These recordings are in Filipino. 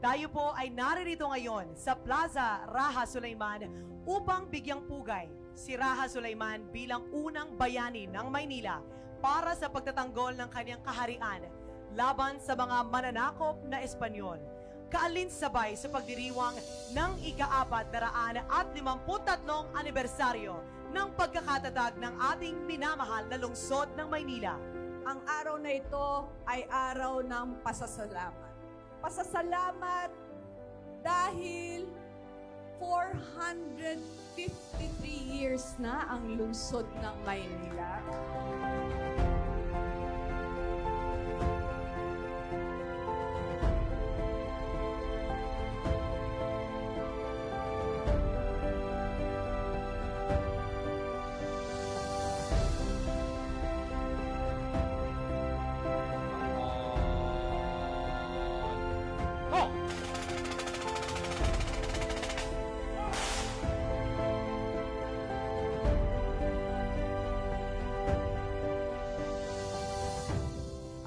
Tayo po ay naririto ngayon sa Plaza Raha Sulaiman upang bigyang pugay si Raha Sulaiman bilang unang bayani ng Maynila para sa pagtatanggol ng kanyang kaharian laban sa mga mananakop na Espanyol. Kaalinsabay sa pagdiriwang ng ika-453 anibersaryo ng pagkakatatag ng ating minamahal na lungsod ng Maynila. Ang araw na ito ay araw ng pasasalamat. Pasasalamat dahil 453 years na ang lungsod ng Maynila.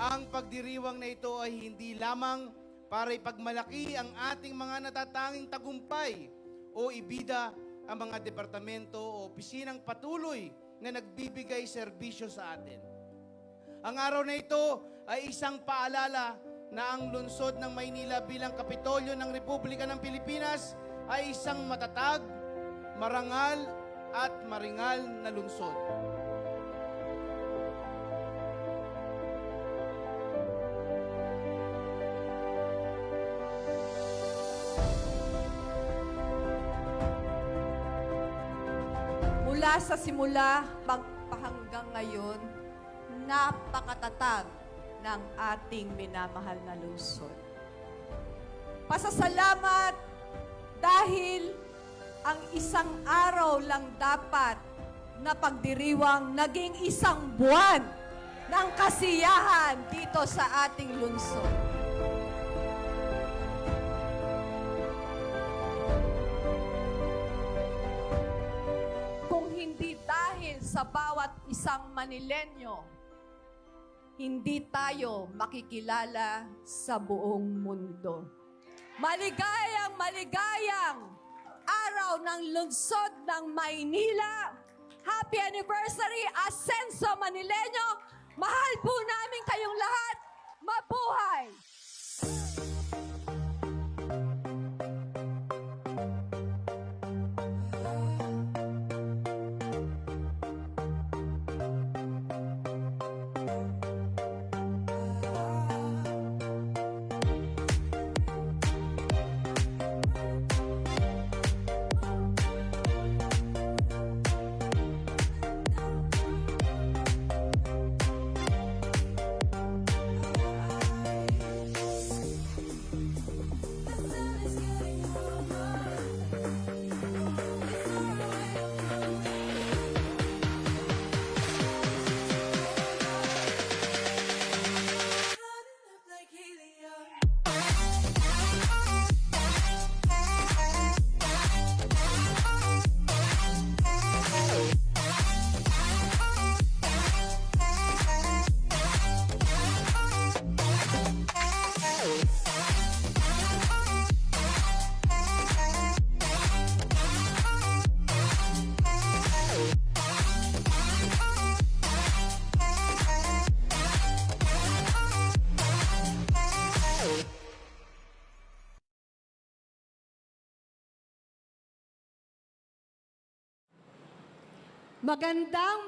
Ang pagdiriwang na ito ay hindi lamang para ipagmalaki ang ating mga natatanging tagumpay o ibida ang mga departamento o opisinang patuloy na nagbibigay serbisyo sa atin. Ang araw na ito ay isang paalala na ang lungsod ng Maynila bilang Kapitolyo ng Republika ng Pilipinas ay isang matatag, marangal at maringal na lungsod. Mula sa simula pagpahanggang ngayon, napakatatag ng ating minamahal na lungsod. Pasasalamat dahil ang isang araw lang dapat na pagdiriwang naging isang buwan ng kasiyahan dito sa ating lungsod. Hindi dahil sa bawat isang Manilenyo, hindi tayo makikilala sa buong mundo. Maligayang, maligayang araw ng lungsod ng Maynila. Happy anniversary, Asenso Manilenyo. Mahal po namin kayong lahat. Mabuhay!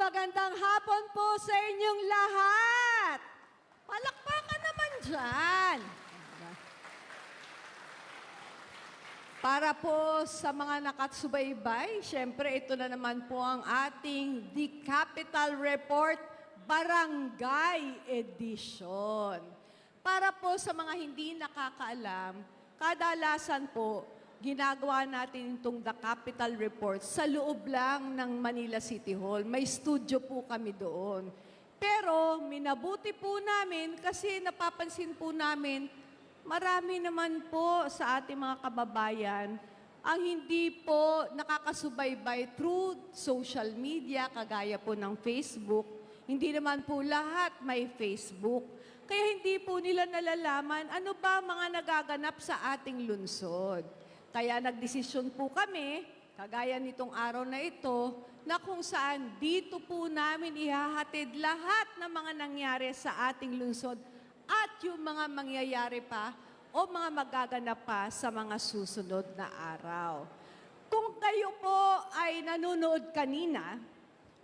Magandang hapon po sa inyong lahat. Palakpakan naman dyan. Para po sa mga nakatsubaybay, syempre ito na naman po ang ating The Capital Report Barangay Edition. Para po sa mga hindi nakakaalam, kadalasan po, ginagawa natin itong The Capital Report sa loob lang ng Manila City Hall. May studio po kami doon. Pero minabuti po namin kasi napapansin po namin marami naman po sa ating mga kababayan ang hindi po nakakasubaybay through social media, kagaya po ng Facebook. Hindi naman po lahat may Facebook. Kaya hindi po nila nalalaman ano ba mga nagaganap sa ating lungsod. Kaya nagdesisyon po kami, kagaya nitong araw na ito, na kung saan dito po namin ihahatid lahat ng mga nangyari sa ating lungsod at yung mga mangyayari pa o mga magaganap pa sa mga susunod na araw. Kung kayo po ay nanonood kanina,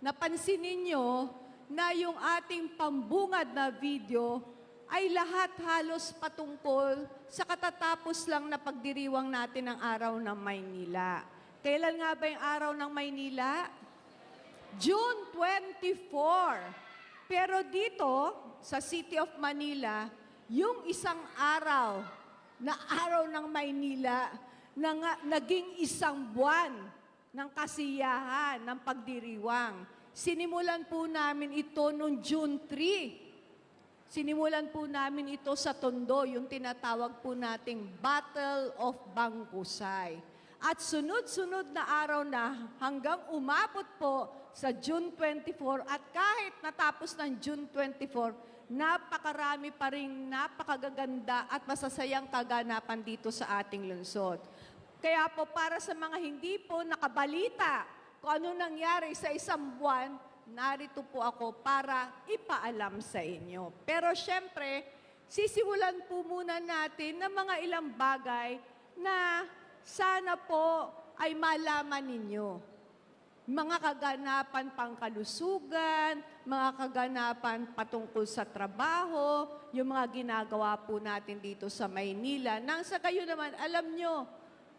napansin ninyo na yung ating pambungad na video ay lahat halos patungkol sa katatapos lang na pagdiriwang natin ng araw ng Maynila. Kailan nga ba yung araw ng Maynila? June 24. Pero dito, sa City of Manila, yung isang araw na araw ng Maynila na naging isang buwan ng kasiyahan, ng pagdiriwang. Sinimulan po namin ito noong June 3. Sinimulan po namin ito sa Tondo, yung tinatawag po nating Battle of Bangkusay. At sunod-sunod na araw na hanggang umabot po sa June 24 at kahit natapos ng June 24, napakarami pa rin napakagaganda at masasayang kaganapan dito sa ating lungsod. Kaya po para sa mga hindi po nakabalita kung ano nangyari sa isang buwan, narito po ako para ipaalam sa inyo. Pero syempre, sisimulan po muna natin ng mga ilang bagay na sana po ay malaman ninyo. Mga kaganapan pangkalusugan, mga kaganapan patungkol sa trabaho, yung mga ginagawa po natin dito sa Maynila. Nang sa kayo naman, alam nyo,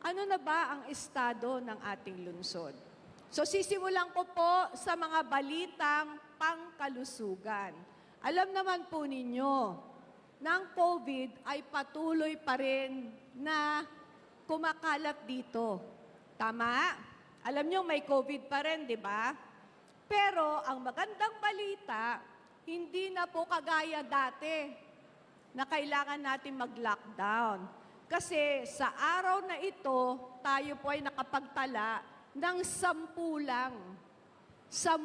ano na ba ang estado ng ating lungsod? So sisimulan ko po sa mga balitang pangkalusugan. Alam naman po ninyo, na ang COVID ay patuloy pa rin na kumakalat dito. Tama? Alam nyo, may COVID pa rin, di ba? Pero ang magandang balita, hindi na po kagaya dati na kailangan natin mag-lockdown. Kasi sa araw na ito, tayo po ay nakapagtala ng 10 lang. 10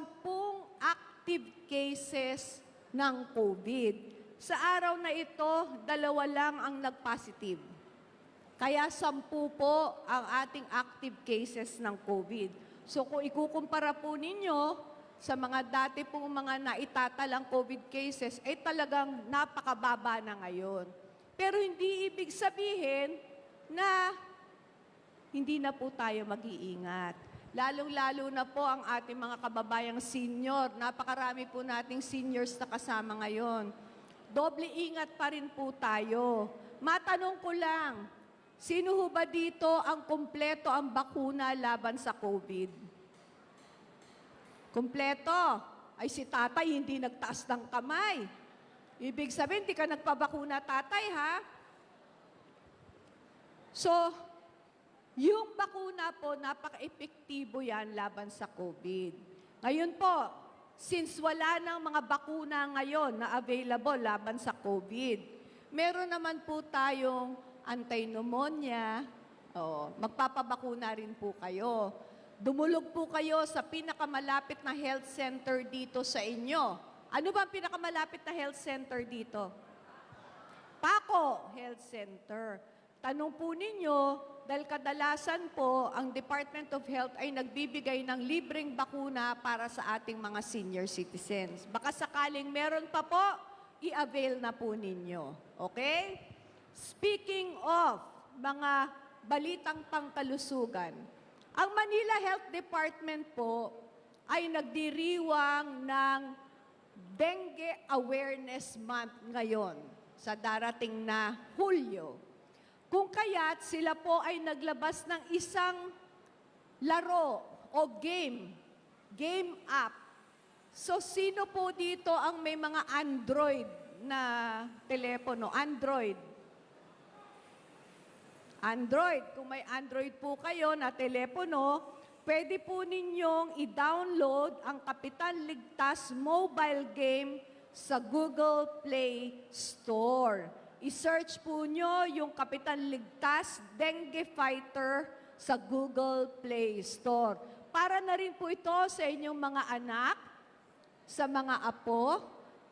active cases ng COVID. Sa araw na ito, 2 lang ang nag-positive. Kaya 10 po ang ating active cases ng COVID. So kung ikukumpara po ninyo sa mga dati pong mga naitatalang COVID cases, ay talagang napakababa na ngayon. Pero hindi ibig sabihin na hindi na po tayo mag-iingat. Lalong-lalo na po ang ating mga kababayang senior. Napakarami po nating seniors na kasama ngayon. Doble ingat pa rin po tayo. Matanong ko lang, sino ho ba dito ang kumpleto ang bakuna laban sa COVID? Kumpleto? Ay si tatay hindi nagtaas ng kamay. Ibig sabihin, hindi ka nagpabakuna tatay, ha? So, yung bakuna po, napaka-epektibo yan laban sa COVID. Ngayon po, since wala nang mga bakuna ngayon na available laban sa COVID, meron naman po tayong anti-pneumonia, magpapabakuna rin po kayo. Dumulog po kayo sa pinakamalapit na health center dito sa inyo. Ano ba ang pinakamalapit na health center dito? Paco Health Center. Tanong po ninyo, dahil kadalasan po, ang Department of Health ay nagbibigay ng libreng bakuna para sa ating mga senior citizens. Baka sakaling meron pa po, i-avail na po ninyo. Okay? Speaking of mga balitang pangkalusugan, ang Manila Health Department po ay nagdiriwang ng Dengue Awareness Month ngayon sa darating na Hulyo. Kung kaya't sila po ay naglabas ng isang laro o game app. So sino po dito ang may mga Android na telepono? Android, kung may Android po kayo na telepono, pwede po ninyong i-download ang Kapitan Ligtas mobile game sa Google Play Store. I-search po nyo yung Kapitan Ligtas Dengue Fighter sa Google Play Store. Para na rin po ito sa inyong mga anak, sa mga apo,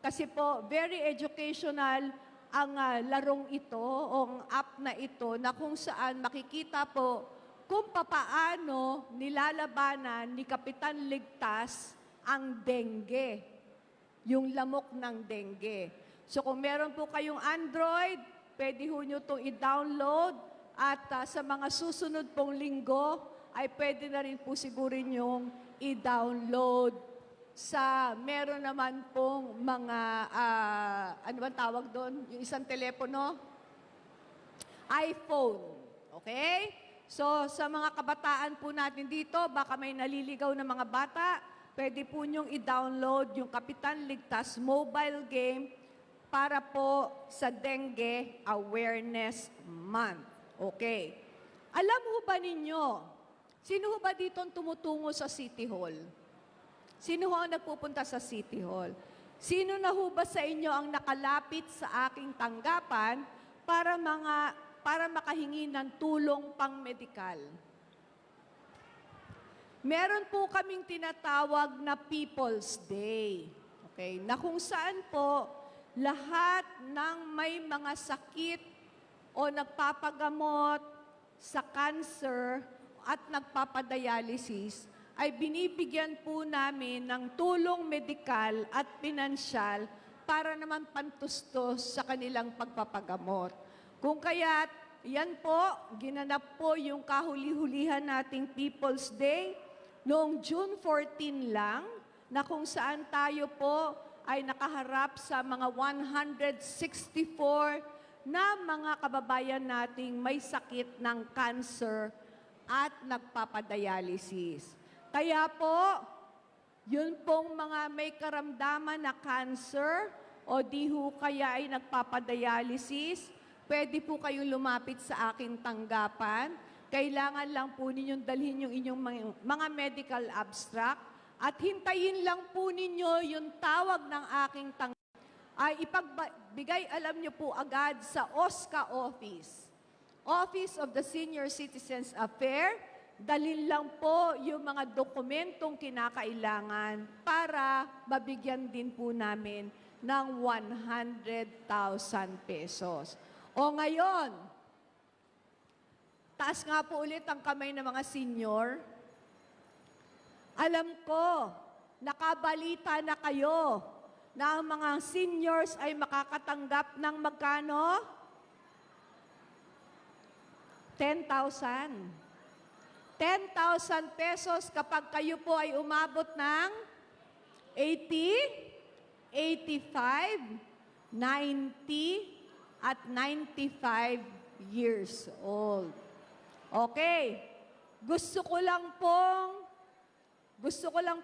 Kasi po, very educational ang larong ito o ang app na ito na kung saan makikita po kung papaano nilalabanan ni Kapitan Ligtas ang dengue, yung lamok ng dengue. So kung meron po kayong Android, pwede ho nyo itong i-download at sa mga susunod pong linggo ay pwede na rin po siguro yung i-download sa meron naman pong mga, ano ba tawag doon? Yung isang telepono? iPhone. Okay? So, sa mga kabataan po natin dito, baka may naliligaw na mga bata, pwede po nyong i-download yung Kapitan Ligtas mobile game para po sa Dengue Awareness Month. Okay. Alam ho ba ninyo, sino ho ba dito ang tumutungo sa City Hall? Sino ho ang nagpupunta sa City Hall? Sino na ho ba sa inyo ang nakalapit sa aking tanggapan para makahingi ng tulong pang-medikal? Meron po kaming tinatawag na People's Day. Okay? Na kung saan po lahat ng may mga sakit o nagpapagamot sa cancer at nagpapadialysis ay binibigyan po namin ng tulong medikal at pinansyal para naman pantustos sa kanilang pagpapagamot. Kung kaya't yan po, ginanap po yung kahuli-hulihan nating People's Day noong June 14 lang, na kung saan tayo po ay nakaharap sa mga 164 na mga kababayan nating may sakit ng cancer at nagpapadialysis. Kaya po, yun pong mga may karamdaman na cancer o di ho kaya ay nagpapadialysis, pwede po kayong lumapit sa aking tanggapan. Kailangan lang po ninyong dalhin yung inyong mga medical abstract at hintayin lang po ninyo yung tawag ng aking tanggapan ay ipagbigay, alam nyo po agad sa OSCA Office. Office of the Senior Citizens Affairs. Dalhin lang po yung mga dokumentong kinakailangan para mabigyan din po namin ng 100,000 pesos. O ngayon, taas nga po ulit ang kamay ng mga senior. Alam ko, nakabalita na kayo na ang mga seniors ay makakatanggap ng magkano? 10,000. 10,000 pesos kapag kayo po ay umabot ng 80, 85, 90, at 95 years old. Okay. Gusto ko lang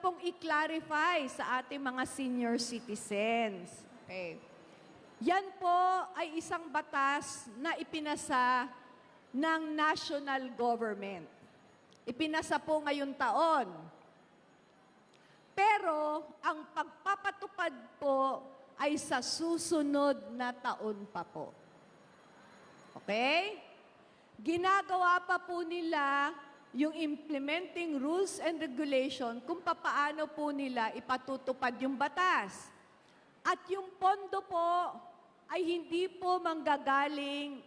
pong i-clarify sa ating mga senior citizens. Okay. Yan po ay isang batas na ipinasa ng national government. Ipinasa po ngayong taon. Pero ang pagpapatupad po ay sa susunod na taon pa po. Okay? Ginagawa pa po nila yung implementing rules and regulation kung papaano po nila ipatutupad yung batas. At yung pondo po ay hindi po manggagaling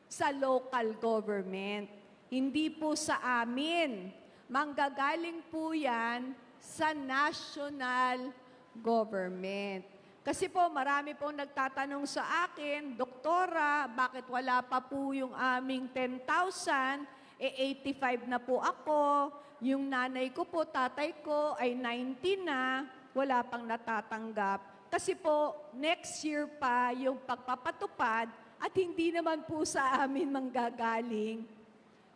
sa local government. Hindi po sa amin. Manggagaling po yan sa national government. Kasi po, marami pong nagtatanong sa akin, Doktora, bakit wala pa po yung aming 10,000? 85 na po ako. Yung nanay ko po, tatay ko ay 90 na, wala pang natatanggap. Kasi po, next year pa yung pagpapatupad at hindi naman po sa amin manggagaling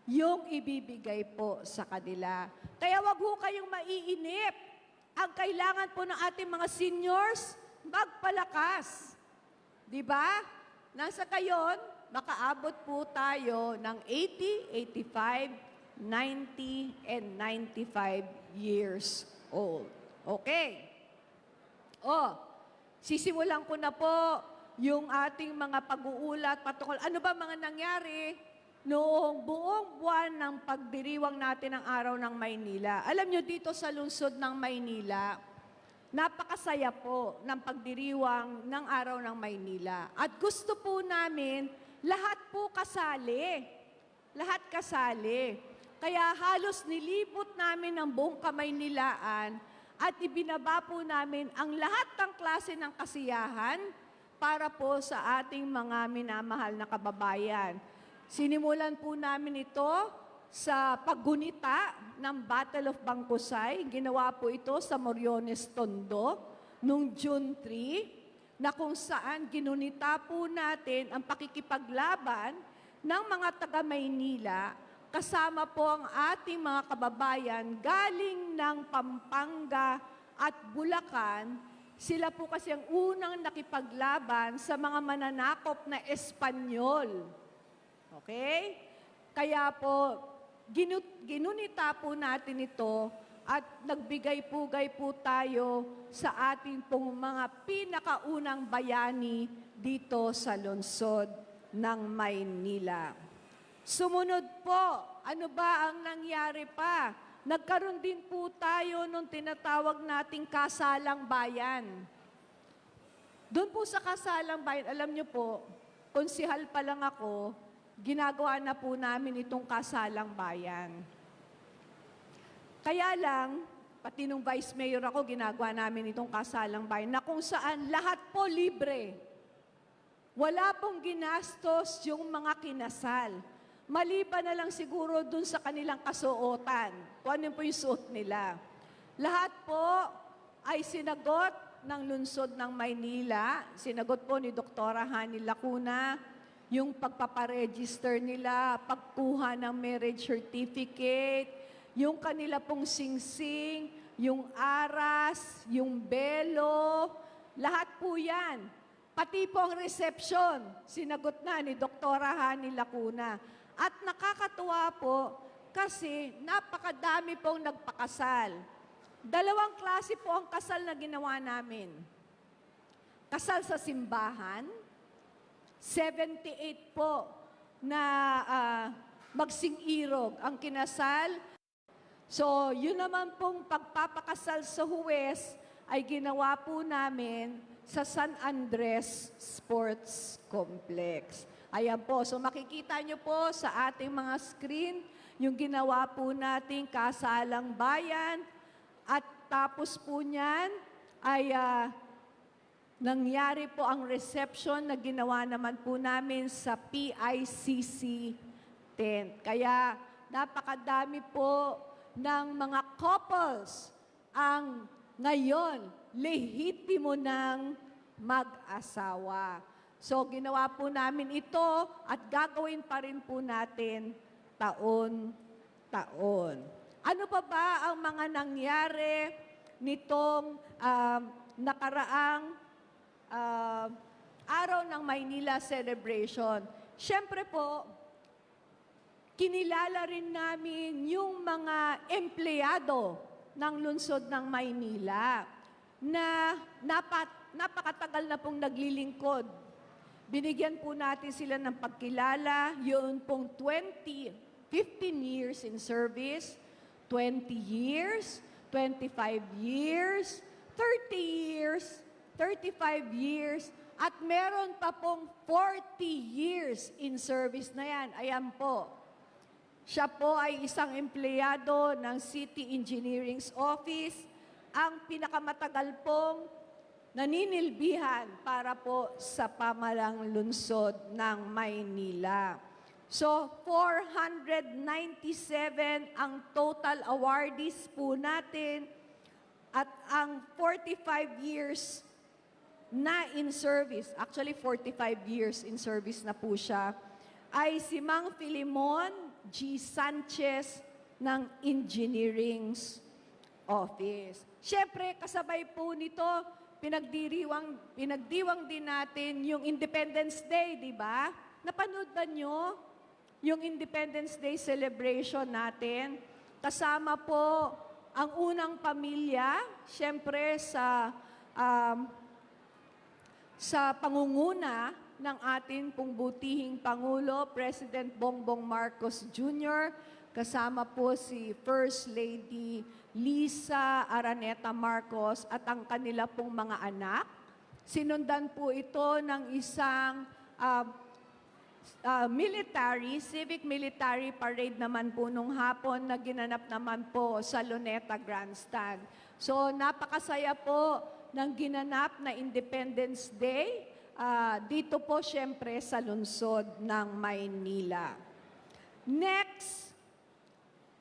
yung ibibigay po sa kanila. Kaya wag ho kayong maiinip. Ang kailangan po ng ating mga seniors, magpalakas. Di ba? Nasa kayon, makaabot po tayo ng 80, 85, 90, and 95 years old. Okay. Sisimulan ko na po yung ating mga pag-uulat, patungkol. Ano ba mga nangyari noong buong buwan ng pagdiriwang natin ng Araw ng Maynila? Alam nyo, dito sa lungsod ng Maynila, napakasaya po ng pagdiriwang ng Araw ng Maynila. At gusto po namin, lahat po kasali. Lahat kasali. Kaya halos nilibot namin ang buong Kamaynilaan at ibinaba po namin ang lahat ng klase ng kasiyahan para po sa ating mga minamahal na kababayan. Sinimulan po namin ito sa paggunita ng Battle of Bangkusay. Ginawa po ito sa Moriones, Tondo noong June 3, na kung saan ginunita po natin ang pakikipaglaban ng mga taga-Maynila kasama po ang ating mga kababayan galing ng Pampanga at Bulacan. Sila po kasi ang unang nakipaglaban sa mga mananakop na Espanyol. Okay? Kaya po, ginunita po natin ito at nagbigay-pugay po tayo sa ating pong mga pinakaunang bayani dito sa lungsod ng Maynila. Sumunod po, ano ba ang nangyari pa? Nagkaroon din po tayo nung tinatawag nating kasalang bayan. Doon po sa kasalang bayan, alam niyo po, konsihal pa lang ako, ginagawa na po namin itong kasalang bayan. Kaya lang, pati nung vice mayor ako, ginagawa namin itong kasalang bayan na kung saan lahat po libre. Wala pong ginastos yung mga kinasal. Maliban na lang siguro dun sa kanilang kasuotan, kung ano po yung suot nila. Lahat po ay sinagot ng lungsod ng Maynila. Sinagot po ni Dr. Hani Lacuna, yung pagpaparegister nila, pagkuha ng marriage certificate, yung kanila pong singsing, yung aras, yung belo, lahat po yan. Pati po ang reception, sinagot na ni Dr. Hani Lacuna. At nakakatuwa po kasi napakadami pong nagpakasal. Dalawang klase po ang kasal na ginawa namin. Kasal sa simbahan, 78 po na magsing-irog ang kinasal. So, yun naman pong pagpapakasal sa huwes ay ginawa po namin sa San Andres Sports Complex. Ayan po, so makikita nyo po sa ating mga screen yung ginawa po nating kasalang bayan at tapos po niyan ay nangyari po ang reception na ginawa naman po namin sa PICC tent. Kaya napakadami po ng mga couples ang ngayon lehitimo ng mag-asawa. So, ginawa po namin ito at gagawin pa rin po natin taon-taon. Ano pa ba ang mga nangyari nitong nakaraang Araw ng Maynila celebration? Siyempre po, kinilala rin namin yung mga empleyado ng lungsod ng Maynila na napakatagal na pong naglilingkod. Binigyan po natin sila ng pagkilala, yun pong 15 years in service, 20 years, 25 years, 30 years, 35 years, at meron pa pong 40 years in service na yan. Ayan po. Siya po ay isang empleyado ng City Engineering's Office, ang pinakamatagal pong naninilbihan para po sa pamalang lungsod ng Maynila. So, 497 ang total awardees po natin at ang 45 years na in service, actually 45 years in service na po siya, ay si Mang Filimon G. Sanchez ng Engineering's Office. Siyempre, kasabay po nito, pinagdiwang din natin yung Independence Day, di ba? Napanood ba nyo yung Independence Day celebration natin? Kasama po ang unang pamilya, siyempre sa pangunguna ng atin pong butihing Pangulo, President Bongbong Marcos Jr., kasama po si First Lady Lisa Araneta Marcos at ang kanila pong mga anak. Sinundan po ito ng isang civic military parade naman po nung hapon na ginanap naman po sa Luneta Grandstand. So napakasaya po ng ginanap na Independence Day dito po syempre sa lungsod ng Maynila. Next,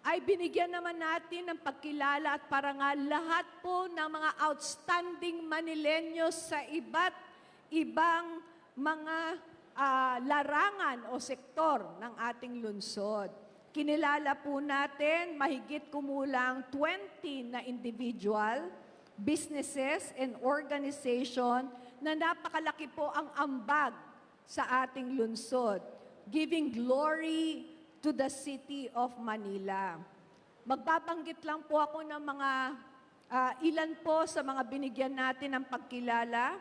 ay binigyan naman natin ng pagkilala at parangal lahat po ng mga outstanding Manileños sa iba't ibang mga larangan o sektor ng ating lungsod. Kinilala po natin mahigit kumulang 20 na individual, businesses, and organization na napakalaki po ang ambag sa ating lungsod, giving glory to the city of Manila. Magbabanggit lang po ako ng mga ilan po sa mga binigyan natin ng pagkilala.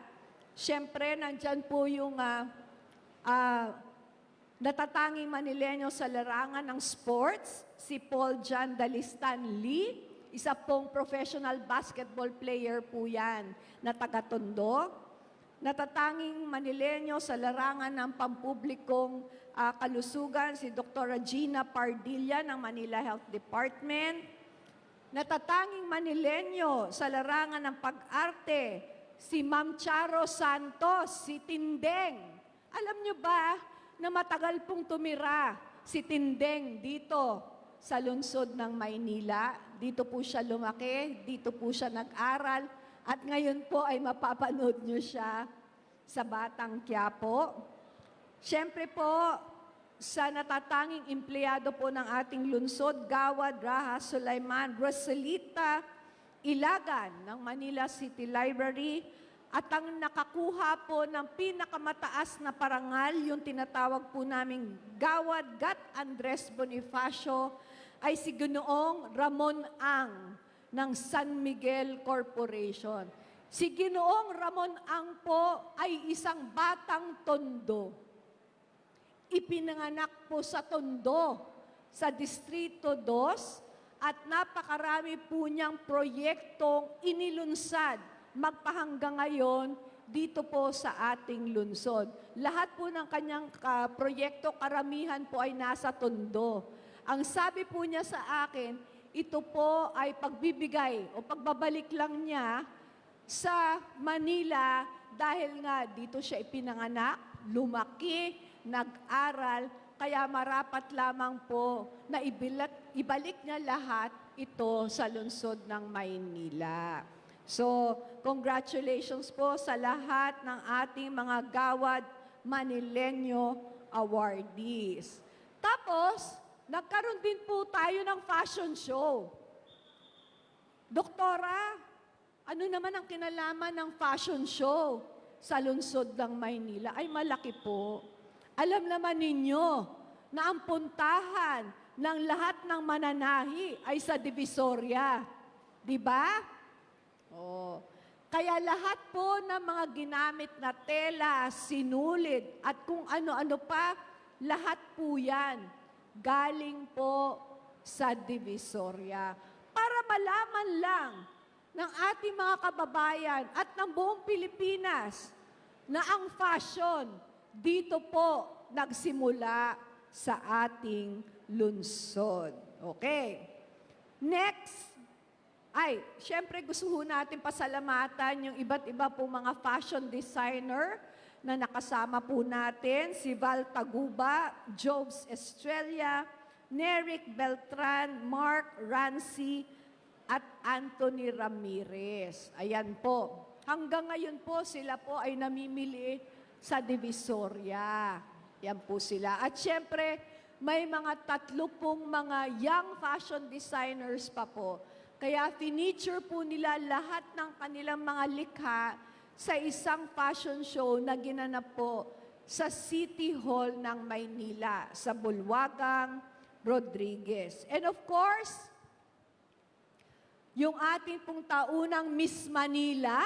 Siyempre, nandyan po yung natatanging Manileño sa larangan ng sports, si Paul John Dalistan Lee, isa pong professional basketball player po yan na taga-Tondo. Natatanging Manileño sa larangan ng pampublikong kalusugan, si Dr. Regina Pardilla ng Manila Health Department. Natatanging Manileño sa larangan ng pag-arte, si Ma'am Charo Santos, si Tindeng. Alam nyo ba na matagal pong tumira si Tindeng dito sa lungsod ng Maynila? Dito po siya lumaki, dito po siya nag-aral, at ngayon po ay mapapanood nyo siya sa Batang Quiapo. Siyempre po, sa natatanging empleyado po ng ating lungsod, Gawad Raha Sulaiman Rosalita Ilagan ng Manila City Library, at ang nakakuha po ng pinakamataas na parangal, yung tinatawag po naming Gawad Gat Andres Bonifacio, ay si Ginoong Ramon Ang ng San Miguel Corporation. Si Ginoong Ramon Ang po ay isang batang Tondo. Ipinanganak po sa Tondo, sa Distrito 2, at napakarami po niyang proyektong inilunsad magpahanggang ngayon dito po sa ating lungsod. Lahat po ng kanyang proyekto, karamihan po ay nasa Tondo. Ang sabi po niya sa akin, ito po ay pagbibigay o pagbabalik lang niya sa Manila dahil nga dito siya ipinanganak, lumaki, nag-aral, kaya marapat lamang po na ibalik niya lahat ito sa lungsod ng Maynila. So, congratulations po sa lahat ng ating mga Gawad Manileño awardees. Tapos, nagkaroon din po tayo ng fashion show. Doktora, ano naman ang kinalaman ng fashion show sa lungsod ng Maynila? Ay malaki po. Alam naman ninyo na ang puntahan ng lahat ng mananahi ay sa Divisoria. Di ba? Oh. Kaya lahat po ng mga ginamit na tela, sinulid, at kung ano-ano pa, lahat po yan galing po sa Divisoria. Para malaman lang ng ating mga kababayan at ng buong Pilipinas na ang fashion dito po nagsimula sa ating lungsod. Okay. Next, syempre gusto ho natin pasalamatan yung iba't iba po mga fashion designer na nakasama po natin, si Val Taguba, Jobs Estrella, Neric Beltran, Mark Rancy, at Anthony Ramirez. Ayan po. Hanggang ngayon po, sila po ay namimili sa Divisoria. Yan po sila. At syempre, may mga 3 pong mga young fashion designers pa po. Kaya finiture po nila lahat ng kanilang mga likha sa isang fashion show na ginanap po sa City Hall ng Maynila, sa Bulwagang Rodriguez. And of course, yung ating pong taunang Miss Manila,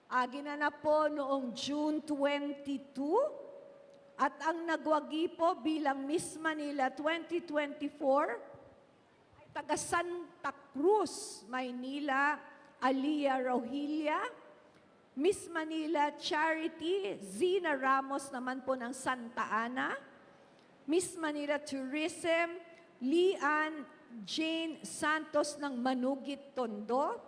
ginanap po noong June 22 at ang nagwagi po bilang Miss Manila 2024 ay taga Santa Cruz, Maynila, Alia Rohilia. Miss Manila Charity, Zina Ramos naman po ng Santa Ana. Miss Manila Tourism, Lian Jane Santos ng Manugit, Tondo.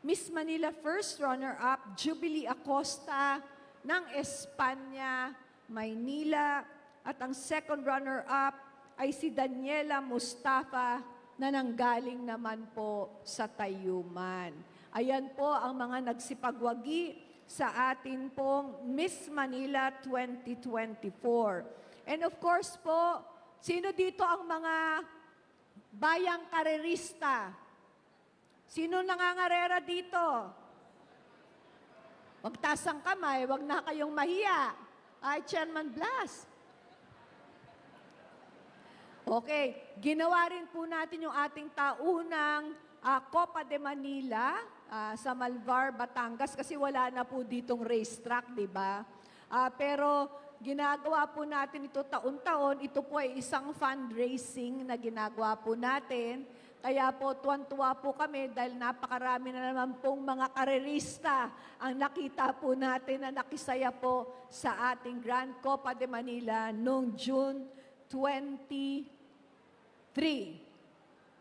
Miss Manila First Runner-Up, Jubilee Acosta ng Espanya, Maynila. At ang second runner-up ay si Daniela Mustafa na nanggaling naman po sa Tayuman. Ayan po ang mga nagsipagwagi sa atin pong Miss Manila 2024. And of course po, sino dito ang mga bayang karerista? Sino nangangarera dito? Magtaas ang kamay, wag na kayong mahiya. Ay, Chairman Blas. Okay, ginawa rin po natin yung ating taunang Copa de Manila sa Malvar, Batangas kasi wala na po ditong racetrack, di ba? Pero ginagawa po natin ito taon-taon. Ito po ay isang fundraising na ginagawa po natin. Kaya po, tuwan-tuwa po kami dahil napakarami na naman pong mga karerista ang nakita po natin na nakisaya po sa ating Grand Copa de Manila noong June 23.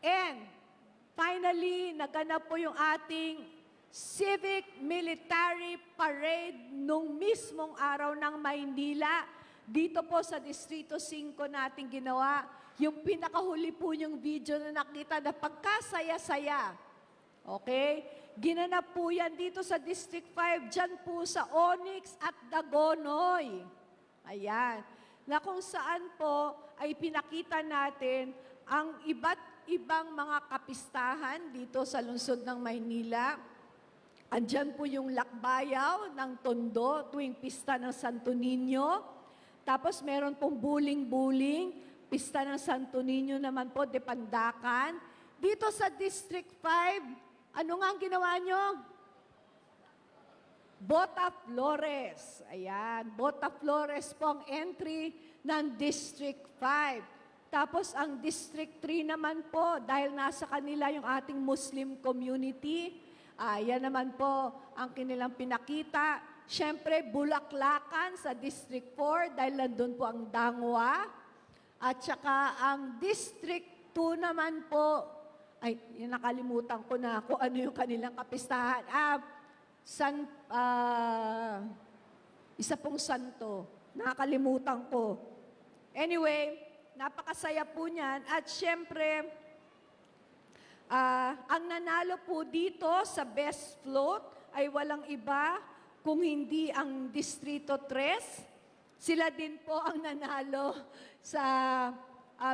And finally, naganap po yung ating Civic Military Parade nung mismong araw ng Maynila. Dito po sa Distrito 5 natin ginawa. Yung pinakahuli po yung video na nakita na pagkasaya-saya. Okay? Ginanap po yan dito sa District 5, dyan po sa Onyx at Dagonoy. Ayan. Na kung saan po ay pinakita natin ang iba't ibang mga kapistahan dito sa lungsod ng Maynila. Andyan po yung lakbayaw ng Tondo tuwing pista ng Santo Niño. Tapos meron pong buling-buling, pista ng Santo Niño naman po, de Pandacan. Dito sa District 5, ano nga ang ginawa nyo? Bota Flores. Ayan, Bota Flores po ang entry ng District 5. Tapos ang District 3 naman po, dahil nasa kanila yung ating Muslim community, yan naman po ang kanilang pinakita. Siyempre, Bulaklakan sa District 4 dahil nandun po ang Dangwa. At saka ang District 2 naman po, ay, nakalimutan ko na kung ano yung kanilang kapistahan. Isa pong santo. Nakalimutan ko. Anyway, napakasaya po niyan. At siyempre, ang nanalo po dito sa Best Float ay walang iba kung hindi ang Distrito 3. Sila din po ang nanalo sa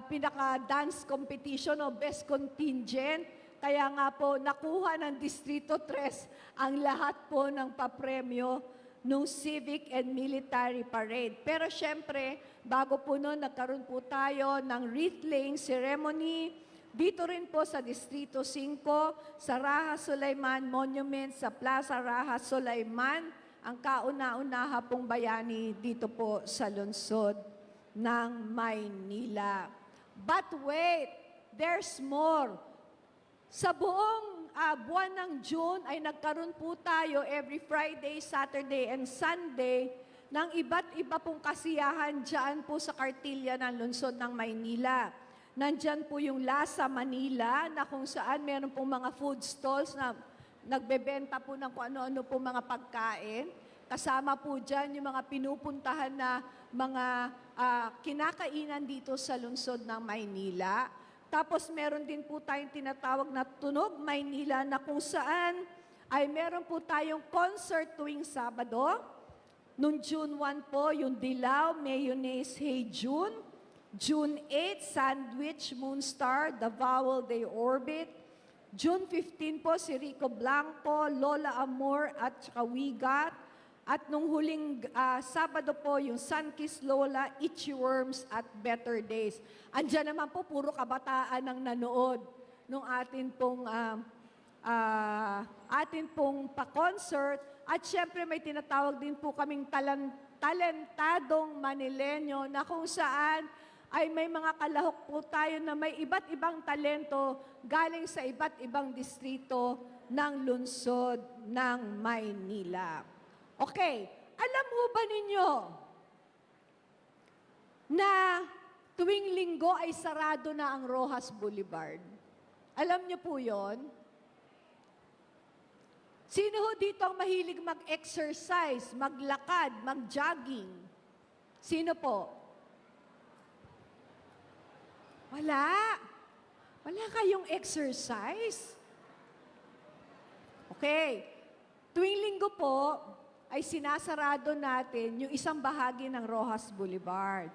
pinaka-dance competition o Best Contingent. Kaya nga po, nakuha ng Distrito 3 ang lahat po ng papremyo nung Civic and Military Parade. Pero syempre, bago po noon, nagkaroon po tayo ng wreath laying ceremony. Dito rin po sa Distrito 5, sa Raha Sulaiman Monument, sa Plaza Raha Sulaiman, ang kauna-unaha pong bayani dito po sa lungsod ng Maynila. But wait, there's more. Sa buong buwan ng June ay nagkaroon po tayo every Friday, Saturday, and Sunday ng iba't iba pong kasiyahan dyan po sa kartilya ng lungsod ng Maynila. Nandyan po yung Lasa Manila na kung saan meron pong mga food stalls na nagbebenta po ng kung ano-ano po mga pagkain. Kasama po dyan yung mga pinupuntahan na mga kinakainan dito sa lungsod ng Maynila. Tapos meron din po tayong tinatawag na Tunog Maynila na kung saan ay meron po tayong concert tuwing Sabado. Noong June 1 po, yung Dilaw, Mayonnaise, Hey June. June 8, Sandwich, Moonstar, The Vowel, They Orbit. June 15 po, si Rico Blanco, Lola Amor, at saka Wigat. At nung huling Sabado po, yung Sunkiss Lola, Itchy Worms, at Better Days. Andiyan naman po, puro kabataan ang nanood nung atin pong atin pong pa-concert. At syempre may tinatawag din po kaming talentadong Manilenyo na kung saan ay may mga kalahok po tayo na may iba't ibang talento galing sa iba't ibang distrito ng lungsod ng Maynila. Okay, alam mo ba ninyo na tuwing linggo ay sarado na ang Rojas Boulevard? Alam niyo po yon? Sino ho dito ang mahilig mag-exercise, maglakad, mag-jogging? Sino po? Wala. Wala kayong exercise. Okay. Tuwing linggo po, ay sinasarado natin yung isang bahagi ng Rojas Boulevard.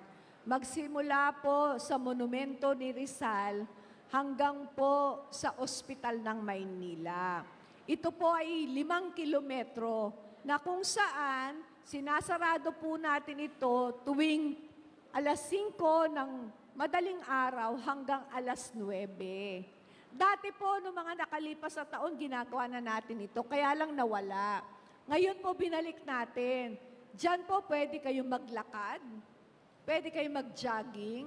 Magsimula po sa monumento ni Rizal hanggang po sa ospital ng Maynila. Ito po ay 5 kilometro na kung saan sinasarado po natin ito tuwing alas 5 ng madaling araw hanggang alas 9. Dati po, noong mga nakalipas na taon, ginagawa na natin ito, kaya lang nawala. Ngayon po, binalik natin. Diyan po, pwede kayong maglakad, pwede kayong mag-jogging,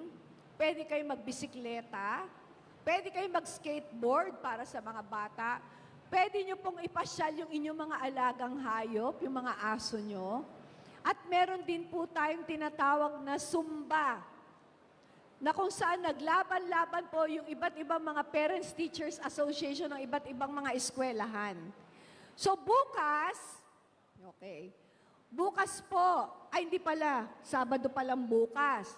pwede kayong magbisikleta, pwede kayong mag-skateboard para sa mga bata, pwede nyo pong ipasyal yung inyong mga alagang hayop, yung mga aso nyo. At meron din po tayong tinatawag na Zumba, na kung saan naglaban-laban po yung iba't ibang mga Parents Teachers Association ng iba't ibang mga eskwelahan. So bukas po, ay hindi pala, Sabado pa lang bukas.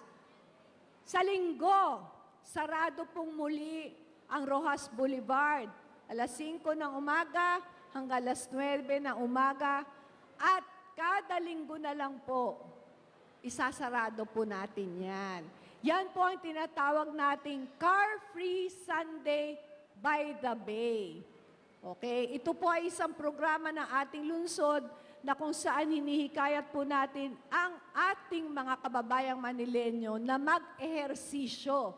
Sa linggo, sarado pong muli ang Rojas Boulevard. Alas 5 ng umaga hanggang alas 9 ng umaga. At kada linggo na lang po, isasarado po natin yan. Yan po ang tinatawag nating Car-Free Sunday by the Bay. Okay? Ito po ay isang programa ng ating lungsod na kung saan hinihikayat po natin ang ating mga kababayang Manilenyo na mag-ehersisyo.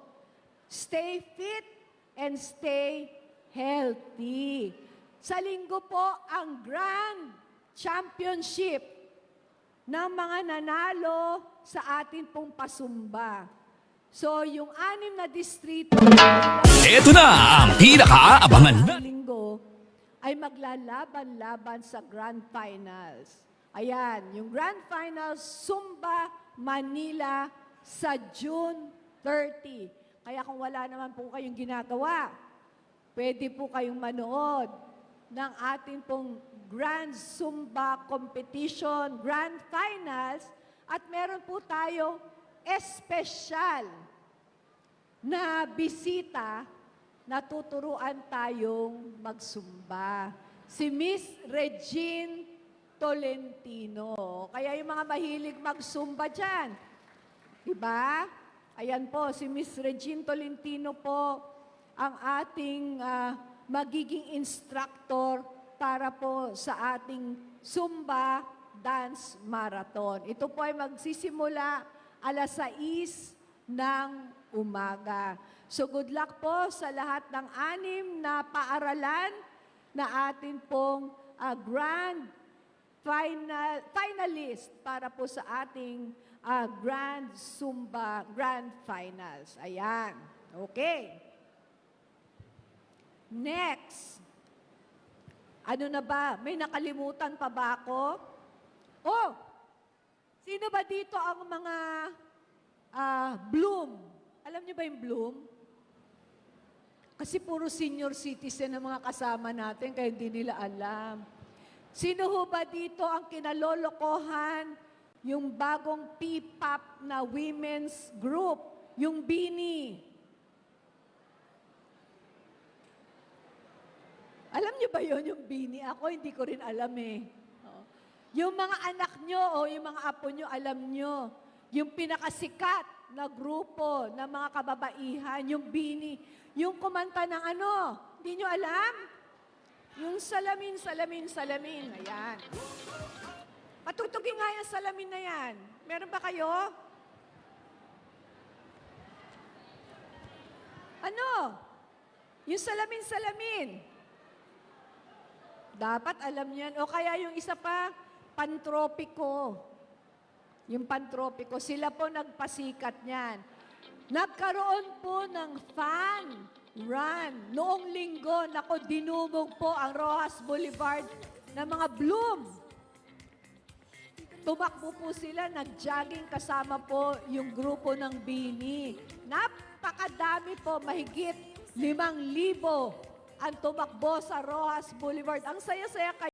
Stay fit and stay healthy. Sa linggo po, ang Grand Championship ng mga nanalo sa atin pong pasumba. So, yung 6 na distrito Ito na ang pinakaabangan na linggo ay maglalaban-laban sa Grand Finals. Ayan, yung Grand Finals, Zumba, Manila sa June 30. Kaya kung wala naman po kayong ginagawa, pwede po kayong manood ng ating pong Grand Zumba Competition, Grand Finals, at meron po tayo espesyal na bisita na tuturuan tayong magsumba. Si Miss Regine Tolentino. Kaya yung mga mahilig magsumba dyan, diba? Ayan po, si Miss Regine Tolentino po ang ating magiging instructor para po sa ating Zumba Dance Marathon. Ito po ay magsisimula alas 6 ng umaga. So good luck po sa lahat ng 6 na paaralan na atin pong grand finalist para po sa ating Grand Zumba Grand Finals. Ayan. Okay. Next. Ano na ba? May nakalimutan pa ba ako? Oh! Sino ba dito ang mga Bloom? Alam niyo ba yung Bloom? Kasi puro senior citizen ang mga kasama natin, kaya hindi nila alam. Sino ho ba dito ang kinalolokohan yung bagong P-pop na women's group, yung Bini? Alam niyo ba yon yung Bini? Ako hindi ko rin alam eh. Yung mga anak nyo o yung mga apo nyo, alam nyo. Yung pinakasikat na grupo ng mga kababaihan, yung Bini. Yung kumanta ng ano, hindi nyo alam? Yung salamin, salamin, salamin. Ayan. Patutugin nga yung salamin na yan. Meron ba kayo? Ano? Yung salamin, salamin. Dapat alam niyan. O kaya yung isa pa, pantropiko. Yung pantropiko, sila po nagpasikat niyan. Nagkaroon po ng fan run. Noong linggo, dinumog po ang Rojas Boulevard ng mga bloom. Tumakbo po sila, nag-jogging kasama po yung grupo ng Bini. Napakadami po, mahigit 5,000 ang tumakbo sa Rojas Boulevard. Ang saya-saya kayo.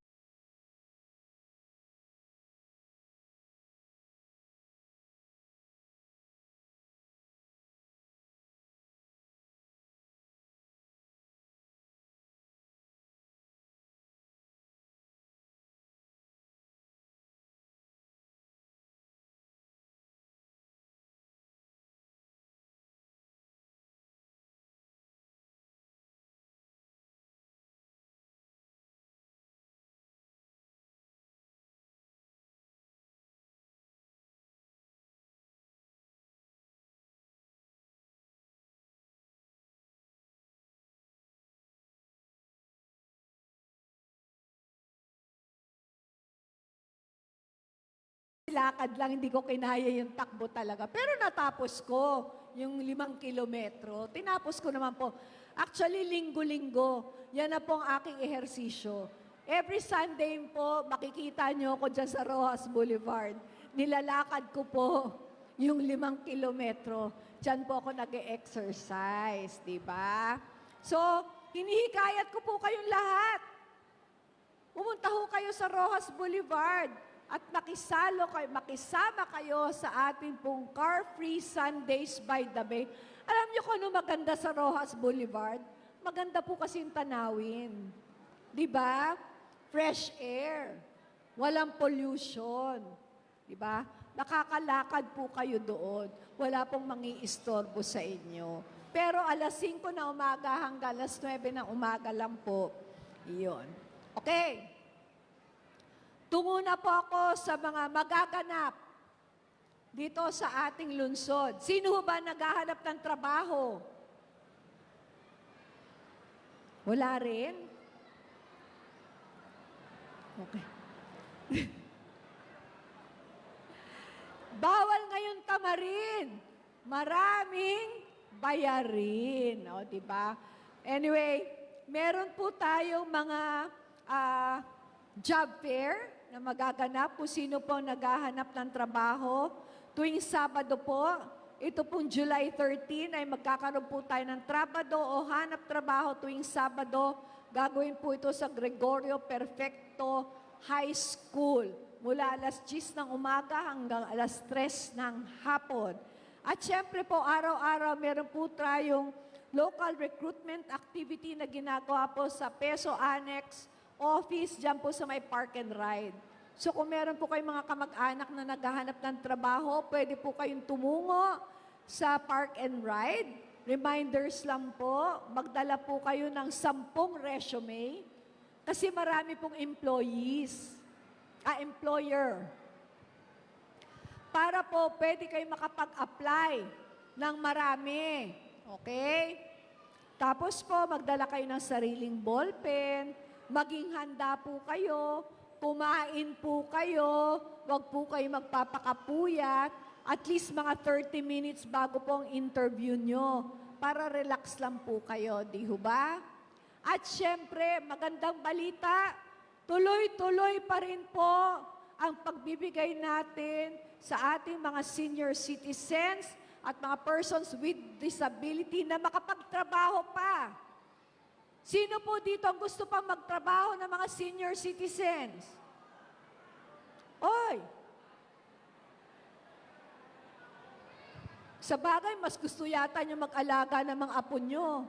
Lakad lang, hindi ko kinaya yung takbo talaga. Pero natapos ko yung 5 kilometro. Tinapos ko naman po. Actually, linggo-linggo, yan na po ang aking ehersisyo. Every Sunday po, makikita nyo ako dyan sa Rojas Boulevard. Nilalakad ko po yung 5 kilometro. Dyan po ako nag-exercise, di ba? So, hinihikayat ko po kayong lahat. Pumunta ho kayo sa Rojas Boulevard at makisama kayo sa ating pong Car-Free Sundays by the Bay. Alam niyo kung ano maganda sa Rojas Boulevard? Maganda po kasi yung tanawin. Di ba? Fresh air. Walang pollution. Di ba? Nakakalakad po kayo doon. Wala pong mangiistorbo sa inyo. Pero alas 5 na umaga hanggang alas 9 ng umaga lang po. Iyon. Okay. Tungo na po ako sa mga magaganap dito sa ating lungsod. Sino ba naghahanap ng trabaho? Wala rin? Okay. Bawal ngayon tamarin. Maraming bayarin. O, di ba? Anyway, meron po tayong mga job fair na magaganap kung sino po naghahanap ng trabaho. Tuwing Sabado po, ito pong July 13 ay magkakaroon po tayo ng trabado o hanap trabaho tuwing Sabado. Gagawin po ito sa Gregorio Perfecto High School mula alas 10 ng umaga hanggang alas 3 ng hapon. At syempre po, araw-araw meron po tayong local recruitment activity na ginagawa po sa Peso Annex office dyan po sa may park and ride. So kung meron po kayong mga kamag-anak na naghahanap ng trabaho, pwede po kayong tumungo sa park and ride. Reminders lang po, magdala po kayo ng 10 resume kasi marami pong employer. Para po pwede kayo makapag-apply ng marami. Okay? Tapos po, magdala kayo ng sariling ballpen, maging handa po kayo, kumain po kayo, wag po kayo magpapakapuyat, at least mga 30 minutes bago po ang interview nyo, para relax lang po kayo, di ho ba? At syempre, magandang balita, tuloy-tuloy pa rin po ang pagbibigay natin sa ating mga senior citizens at mga persons with disability na makapagtrabaho pa. Sino po dito ang gusto pang magtrabaho ng mga senior citizens? Oy! Sa bagay, mas gusto yata nyo mag-alaga ng mga apo nyo.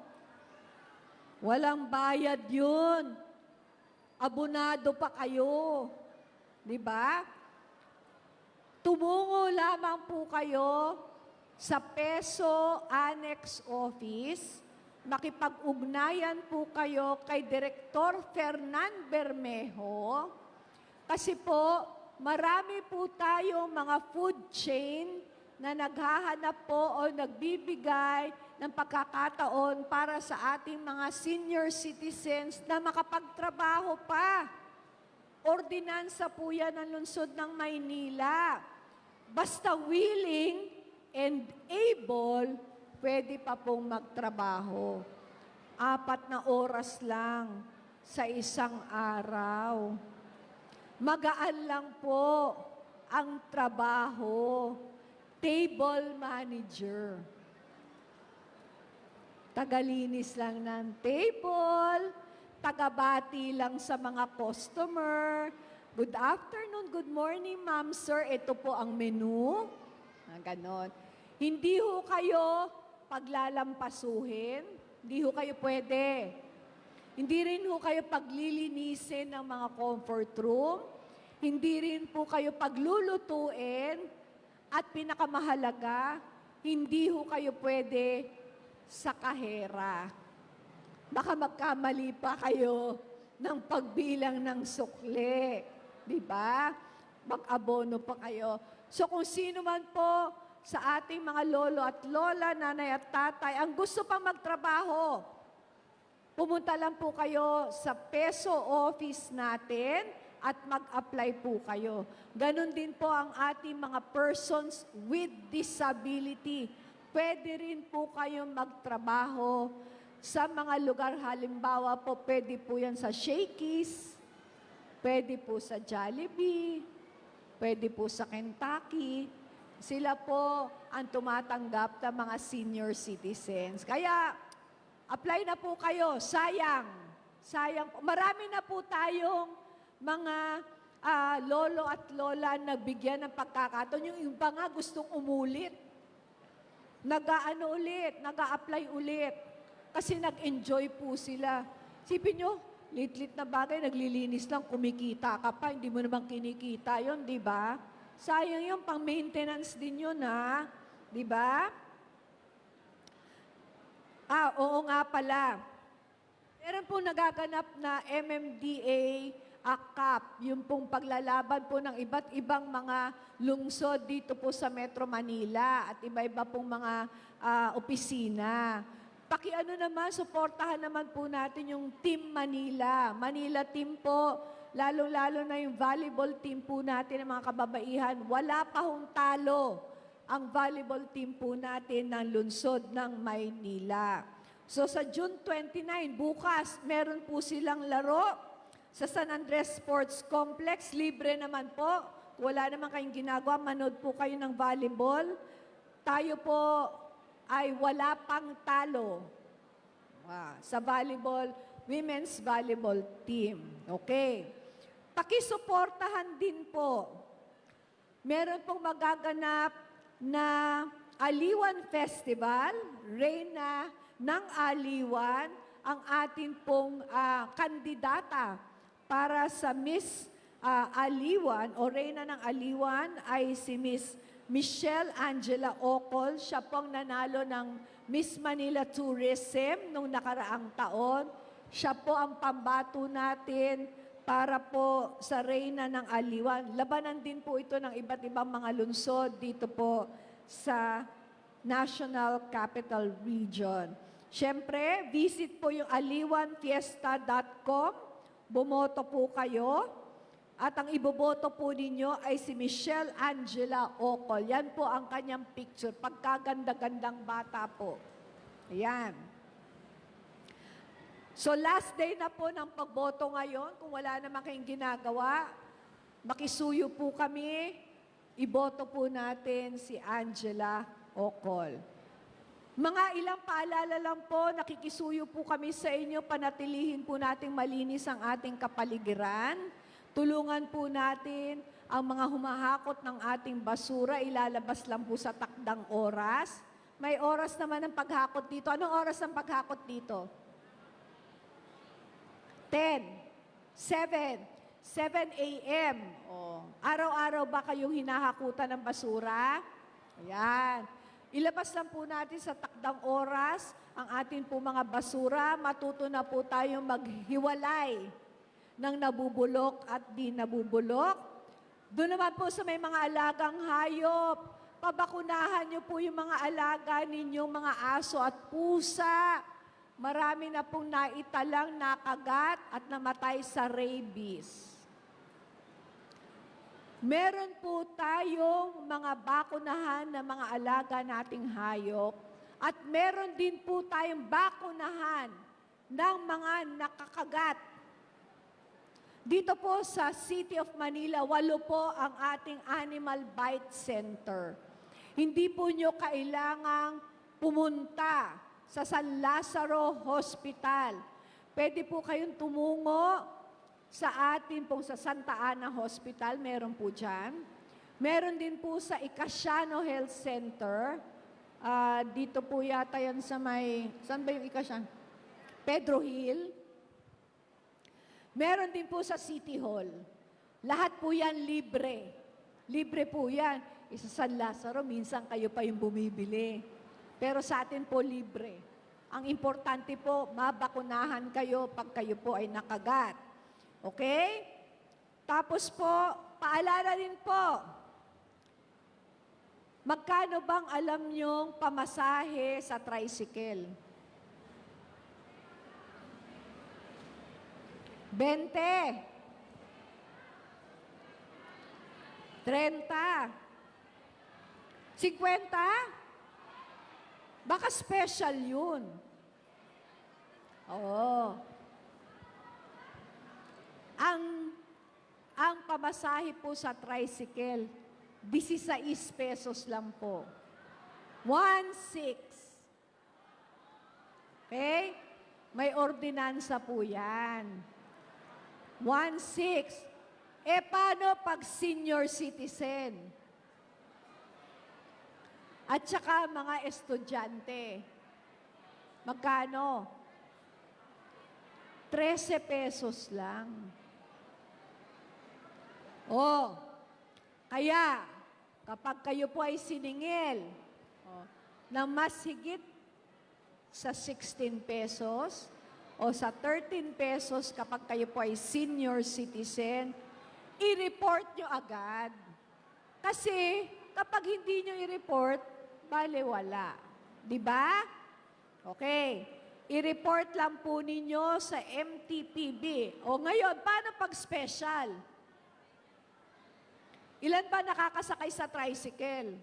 Walang bayad yun. Abonado pa kayo. Diba? Tumungo lamang po kayo sa Peso Annex Office. Makipag-ugnayan po kayo kay Direktor Fernan Bermejo kasi po marami po tayong mga food chain na naghahanap po o nagbibigay ng pagkakataon para sa ating mga senior citizens na makapagtrabaho pa. Ordinansa po yan ng lungsod ng Maynila. Basta willing and able, pwede pa pong magtrabaho. 4 na oras lang sa isang araw. Magaan lang po ang trabaho. Table manager. Tagalinis lang ng table, tagabati lang sa mga customer. Good afternoon, good morning, ma'am, sir. Ito po ang menu. Ganon. Hindi ho kayo paglalampasuhin. Hindi ho kayo pwede. Hindi rin ho kayo paglilinisin ng mga comfort room. Hindi rin po kayo paglulutuin. At pinakamahalaga, hindi ho kayo pwede sa kahera. Baka magkamali pa kayo ng pagbilang ng sukle. Di ba? Mag-abono pa kayo. So kung sino man po sa ating mga lolo at lola, nanay at tatay, ang gusto pang magtrabaho, pumunta lang po kayo sa peso office natin at mag-apply po kayo. Ganon din po ang ating mga persons with disability. Pwede rin po kayong magtrabaho sa mga lugar. Halimbawa po, pwede po yan sa Shakey's, pwede po sa Jollibee, pwede po sa Kentucky. Sila po ang tumatanggap ng mga senior citizens. Kaya, apply na po kayo. Sayang. Sayang po. Marami na po tayong mga lolo at lola na bigyan ng pagkakataon. Yung iba nga gustong umulit. Nag-aano ulit, nag-a-apply ulit. Kasi nag-enjoy po sila. Sipin nyo, lit-lit na bagay, naglilinis lang, kumikita ka pa, hindi mo naman kinikita yon, di ba? Sayang yung pang-maintenance din yun, ha? Di ba? Oo nga pala. Meron po nagaganap na MMDA AKAP, yung pong paglalaban po ng iba't ibang mga lungsod dito po sa Metro Manila at iba-iba pong mga opisina. Pakiano naman, suportahan naman po natin yung Team Manila. Manila Team po, lalo-lalo na yung volleyball team po natin ng mga kababaihan. Wala pa hong talo ang volleyball team po natin ng lungsod ng Maynila. So sa June 29, bukas, meron po silang laro sa San Andres Sports Complex. Libre naman po. Wala naman kayong ginagawa. Manood po kayo ng volleyball. Tayo po ay wala pang talo sa volleyball, women's volleyball team. Okay. Pakisuportahan din po. Meron pong magaganap na Aliwan Festival, Reyna ng Aliwan, ang atin pong kandidata para sa Miss Aliwan o Reyna ng Aliwan ay si Miss Michelle Angela Ocol. Siya pong nanalo ng Miss Manila Tourism nung nakaraang taon. Siya po ang pambato natin para po sa Reyna ng Aliwan. Labanan din po ito ng iba't ibang mga lungsod dito po sa National Capital Region. Siyempre, visit po yung aliwanfiesta.com. Bumoto po kayo. At ang iboboto po ninyo ay si Michelle Angela Ocol. Yan po ang kanyang picture. Pagkaganda-gandang bata po. Ayan. So last day na po ng pagboto ngayon. Kung wala naman kayong ginagawa, makisuyo po kami. Iboto po natin si Angela Ocol. Mga ilang paalala lang po, nakikisuyo po kami sa inyo, panatilihin po nating malinis ang ating kapaligiran. Tulungan po natin ang mga humahakot ng ating basura, ilalabas lang po sa takdang oras. May oras naman ng paghakot dito. Anong oras ng paghakot dito? 10, 7 a.m. Araw-araw ba kayong hinahakutan ng basura? Ayan. Ilabas lang po natin sa takdang oras ang ating po mga basura. Matuto na po tayong maghiwalay ng nabubulok at di nabubulok. Doon naman po sa may mga alagang hayop, pabakunahan niyo po yung mga alaga ninyong mga aso at pusa. Marami na pong naitalang nakagat at namatay sa rabies. Meron po tayong mga bakunahan ng mga alaga nating hayop at meron din po tayong bakunahan ng mga nakakagat. Dito po sa City of Manila, 8 po ang ating Animal Bite Center. Hindi po nyo kailangang pumunta sa San Lazaro Hospital. Pwede po kayong tumungo sa atin pong sa Santa Ana Hospital, meron po dyan. Meron din po sa Icasiano Health Center. Dito po yata yan sa may, saan ba yung Icasiano? Pedro Hill. Meron din po sa City Hall. Lahat po yan libre. Libre po yan. Isa San Lazaro, minsan kayo pa yung bumibili. Pero sa atin po libre. Ang importante po, mabakunahan kayo pag kayo po ay nakagat. Okay? Tapos po, paalala din po, magkano bang alam nyong pamasahe sa tricycle? 20. 30. 50? Baka special yun. Oo. Ang pamasahe po sa tricycle, 16 pesos lang po. 1.6. Okay? May ordinansa po yan. 1.6. Paano pag senior citizen? At saka mga estudyante. Magkano? 13 pesos lang. Kaya, kapag kayo po ay siningil na mas higit sa 16 pesos, o sa 13 pesos kapag kayo po ay senior citizen, i-report nyo agad. Kasi kapag hindi nyo i-report, bale wala. Diba? Okay. I-report lang po ninyo sa MTPB. O ngayon, paano pag special? Ilan ba nakakasakay sa tricycle?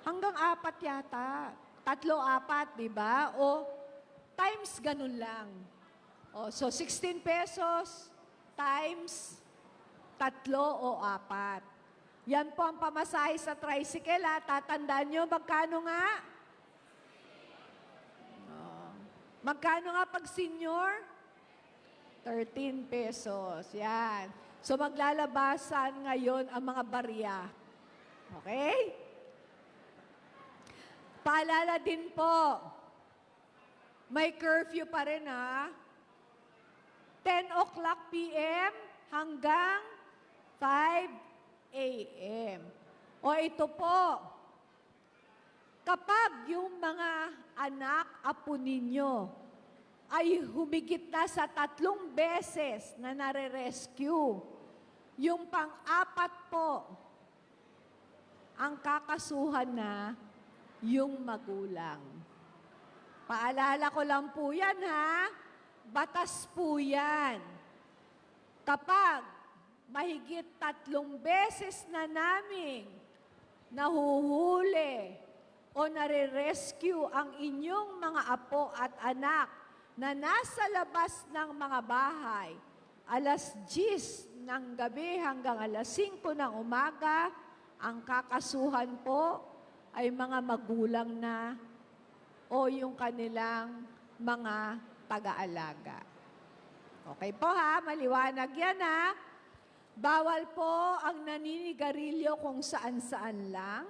Hanggang 4 yata. 3, 4, di ba? O times ganun lang. So 16 pesos times 3 o 4. Yan po ang pamasahe sa tricycle. Tatandaan nyo, magkano nga? Magkano nga pag senior? 13 pesos. Yan. So maglalabasan ngayon ang mga barya. Okay? Paalala din po, may curfew pa rin 10 o'clock p.m. hanggang 5 a.m. O ito po, kapag yung mga anak, apo ninyo, ay humigit na sa 3 beses na nare-rescue, yung pang-4 po, ang kakasuhan na yung magulang. Paalala ko lang po yan, batas po yan. Kapag mahigit 3 beses na naming nahuhuli o nare-rescue ang inyong mga apo at anak na nasa labas ng mga bahay, alas 10 ng gabi hanggang alas 5 ng umaga, ang kakasuhan po ay mga magulang na o yung kanilang mga taga-alaga. Okay po maliwanag yan Bawal po ang naninigarilyo kung saan-saan lang.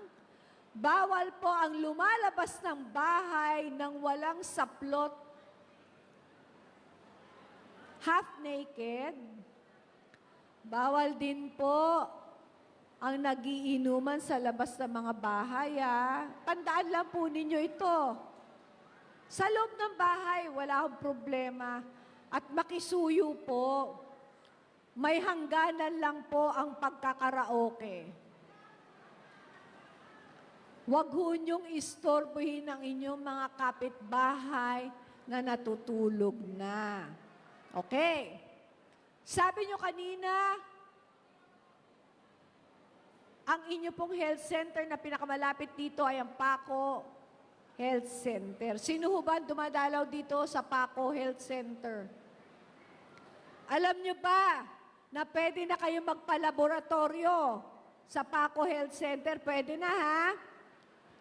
Bawal po ang lumalabas ng bahay ng walang saplot, half naked. Bawal din po ang nagiinuman sa labas ng mga bahay. Tandaan lang po ninyo ito. Sa loob ng bahay, wala akong problema. At makisuyo po. May hangganan lang po ang pagkakaraoke. Huwag ho niyong istorbohin ang inyong mga kapitbahay na natutulog na. Okay. Sabi niyo kanina, ang inyo pong health center na pinakamalapit dito ay ang Paco Health Center. Sino ho ba dumadalaw dito sa Paco Health Center? Alam niyo ba na pwede na kayo magpa-laboratorio sa Paco Health Center? Pwede na ha?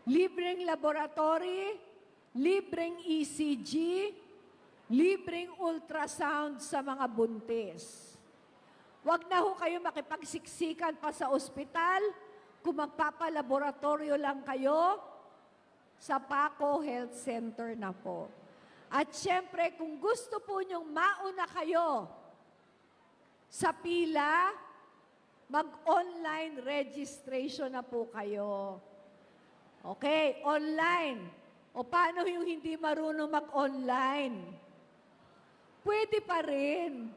Libreng laboratory, libreng ECG, libreng ultrasound sa mga buntis. Huwag na ho kayo makipagsiksikan pa sa ospital kung magpapalaboratorio lang kayo sa Paco Health Center na po. At syempre, kung gusto po nyong mauna kayo sa pila, mag-online registration na po kayo. Okay, online. O paano yung hindi marunong mag-online? Pwede pa rin.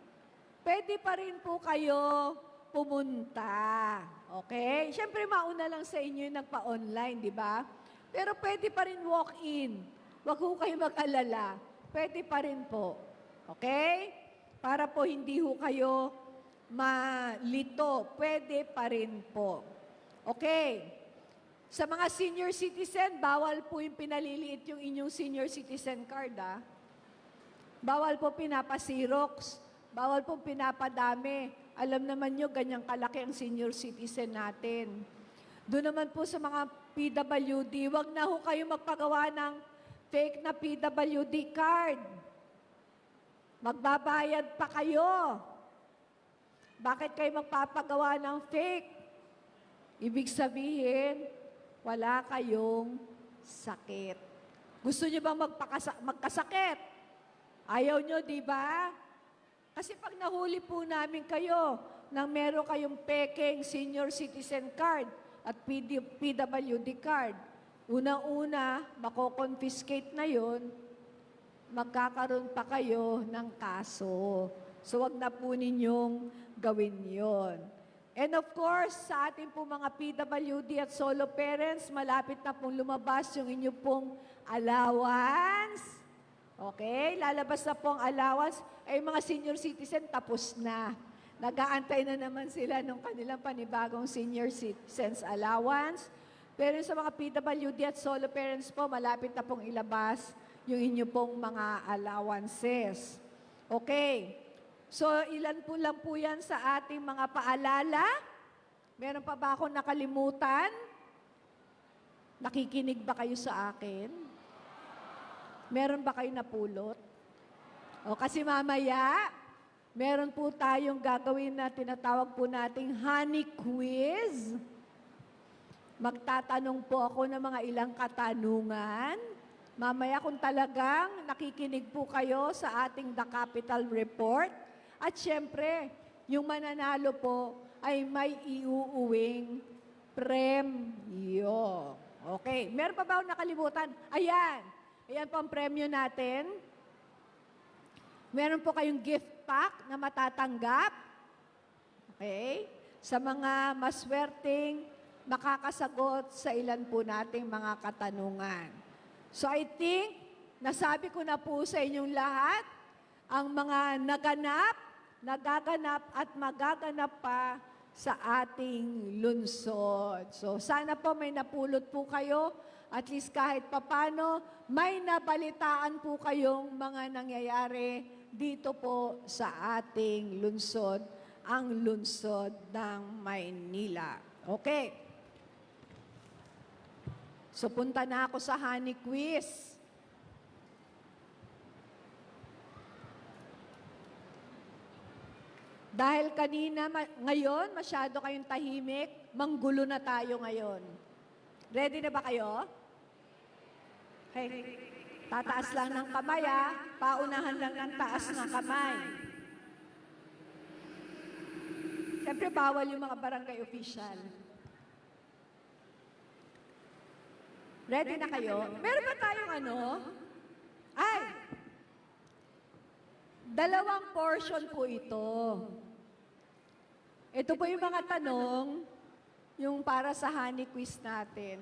Pwede pa rin po kayo pumunta. Okay? Siyempre, mauna lang sa inyo yung nagpa-online, di ba? Pero pwede pa rin walk-in. Huwag ho kayo mag-alala. Pwede pa rin po. Okay? Para po hindi ho kayo malito. Pwede pa rin po. Okay? Sa mga senior citizen, bawal po yung pinaliliit yung inyong senior citizen card, ah. Bawal po pinapasirox. Bawal po pinapadami. Alam naman nyo, ganyang kalaki ang senior citizen natin. Doon naman po sa mga PWD, wag na ho kayo magpagawa ng fake na PWD card. Magbabayad pa kayo. Bakit kayo magpapagawa ng fake? Ibig sabihin, wala kayong sakit. Gusto nyo bang magkasakit? Ayaw nyo, di ba? Kasi pag nahuli po namin kayo nang meron kayong peking senior citizen card at PWD card, unang-una, mako-confiscate na yon, magkakaroon pa kayo ng kaso. So wag na po ninyong gawin yon. And of course, sa ating po mga PWD at solo parents, malapit na pong lumabas yung inyong pong allowance. Okay? Lalabas na po ang allowance. Ay mga senior citizen, tapos na. Nag-aantay na naman sila ng kanilang panibagong senior citizens allowance. Pero sa mga PWD at solo parents po, malapit na pong ilabas yung inyo pong mga allowances. Okay. So, ilan po lang po yan sa ating mga paalala. Meron pa ba akong nakalimutan? Nakikinig ba kayo sa akin? Meron ba kayo napulot? O kasi mamaya, meron po tayong gagawin na tinatawag po nating honey quiz. Magtatanong po ako ng mga ilang katanungan. Mamaya kung talagang nakikinig po kayo sa ating The Capital Report. At syempre, yung mananalo po ay may iuuwing premyo. Okay, meron pa ba akong nakalimutan? Ayan. Ayan po ang premyo natin. Meron po kayong gift pack na matatanggap. Okay? Sa mga maswerteng makakasagot sa ilan po nating mga katanungan. So I think, nasabi ko na po sa inyong lahat, ang mga naganap, nagaganap at magaganap pa sa ating lungsod. So sana po may napulot po kayo, at least kahit papano, may nabalitaan po kayong mga nangyayari dito po sa ating lungsod, ang lungsod ng Maynila. Okay. So punta na ako sa honey quiz. Dahil kanina, ngayon, masyado kayong tahimik, manggulo na tayo ngayon. Ready na ba kayo? Okay. Tataas lang ng kamay, ha? Paunahan lang ng taas ng kamay. Siyempre, bawal yung mga barangay official. Ready na kayo? Meron ba tayong ano? Ay! Dalawang portion po ito. Ito po yung mga tanong, yung para sa honey quiz natin.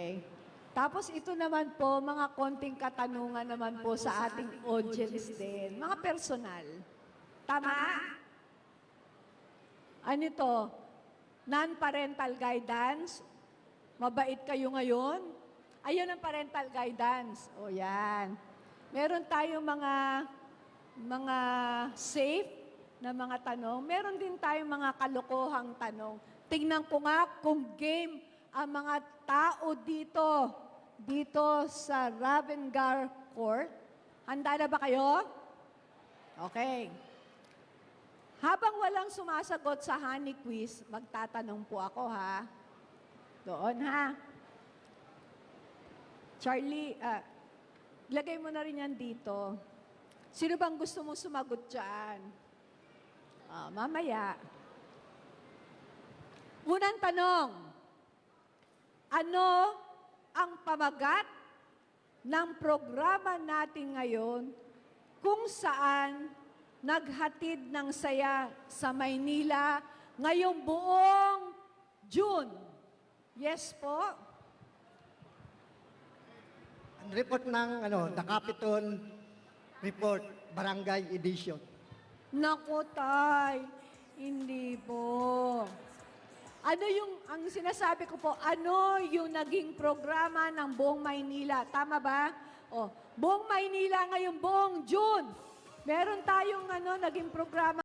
Okay. Tapos ito naman po, mga konting katanungan naman po sa ating audience din. Mga personal. Tama? Ano ito? Non-parental guidance? Mabait kayo ngayon? Ayun ang parental guidance. O yan. Meron tayong mga safe na mga tanong. Meron din tayong mga kalokohang tanong. Tingnan ko nga kung game ang mga tao dito sa Ravengar Court. Handa na ba kayo? Okay. Habang walang sumasagot sa honey quiz, magtatanong po ako ha. Doon ha. Charlie, lagay mo na rin yan dito. Sino bang gusto mo sumagot dyan? Mamaya. Unang tanong, ano ang pamagat ng programa natin ngayon kung saan naghatid ng saya sa Maynila ngayong buong June? Yes po? Ang report ng The Capitol Report, Barangay Edition. Naku, tay. Hindi po. Ano ang sinasabi ko po, ano yung naging programa ng buong Maynila? Tama ba? Buong Maynila ngayong buong June. Meron tayong naging programa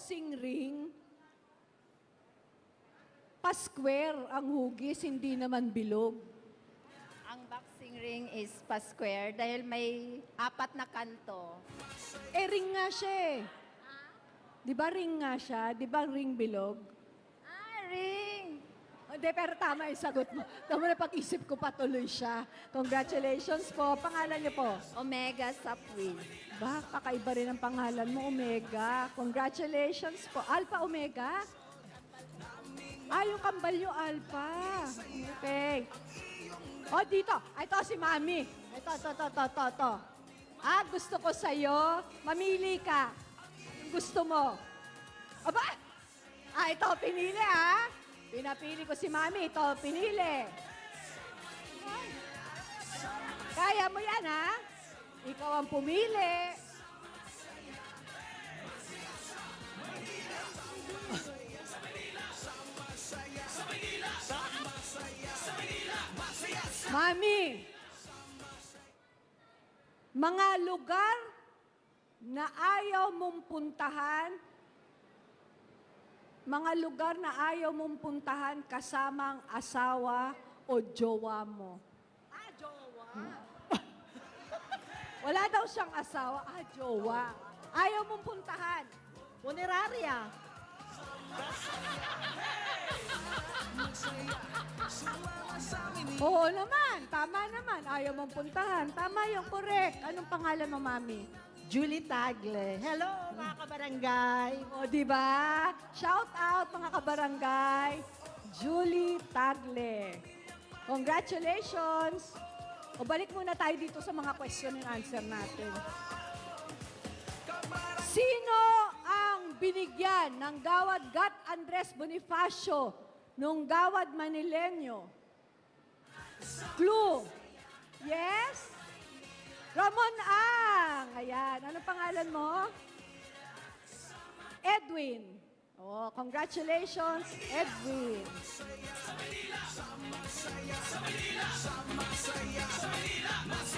boxing ring, pa-square ang hugis, hindi naman bilog. Ang boxing ring is pa-square dahil may 4 na kanto. Eh, ring nga siya eh. Di ba ring nga siya? Di ba ring bilog? Ring! Hindi, pero tama yung sagot mo. Tama na pag-isip ko patuloy siya. Congratulations po. Pangalan niyo po? Omega Sapwin. Ba, kakaiba rin ang pangalan mo, Omega. Congratulations po. Alpha Omega? Ah, yung kambal yung Alpha. Okay. O, dito. Ito si Mami. Ito. Ah, gusto ko sa'yo. Mamili ka. Yung gusto mo. Aba! Ah, ito, pinili ah. Pinapili ko si Mami. Ito, pinili. Kaya mo yan, ha? Ikaw ang pumili. Mami, mga lugar na ayaw mong puntahan, mga lugar na ayaw mong puntahan kasamang asawa o jowa mo. Ah, jowa? Wala daw siyang asawa. Ah, jowa. Ayaw mong puntahan. Puneraria. Oo naman. Tama naman. Ayaw mong puntahan. Tama yung correct. Anong pangalan mo, Mami? Julie Tagle. Hello, mga kabarangay. O, di ba? Shout out, mga kabarangay. Julie Tagle. Congratulations. O, balik muna tayo dito sa mga question and answer natin. Sino ang binigyan ng Gawad Gat Andres Bonifacio nung Gawad Manilenyo? Clue. Yes? Ramon Ang. Ayan. Anong pangalan mo? Edwin. Oh, congratulations, Edwin.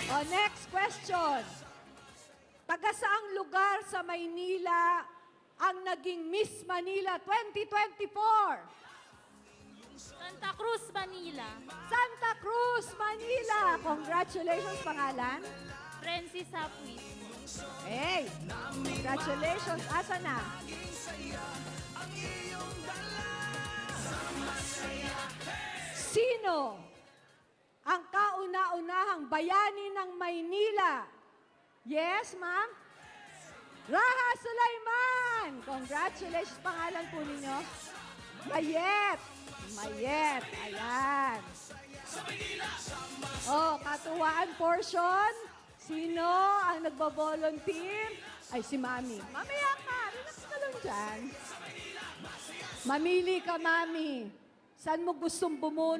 Oh, next question. Taga saang lugar sa Maynila ang naging Miss Manila 2024? Santa Cruz, Manila. Santa Cruz, Manila. Congratulations, pangalan? Francis Hapwin. Hey, congratulations. Asa na? Sino ang kauna-unahang bayani ng Maynila? Yes, ma'am? Raha Sulaiman! Congratulations. Pangalan po ninyo? Mayet. Mayet. Ayan. Oh, katuwaan portion. Sino ang nagbo-volunteer? Ay, si Mami. Mamaya ka. Relax ka lang dyan. Mamili ka, Mami. Saan mo gustong bumunod?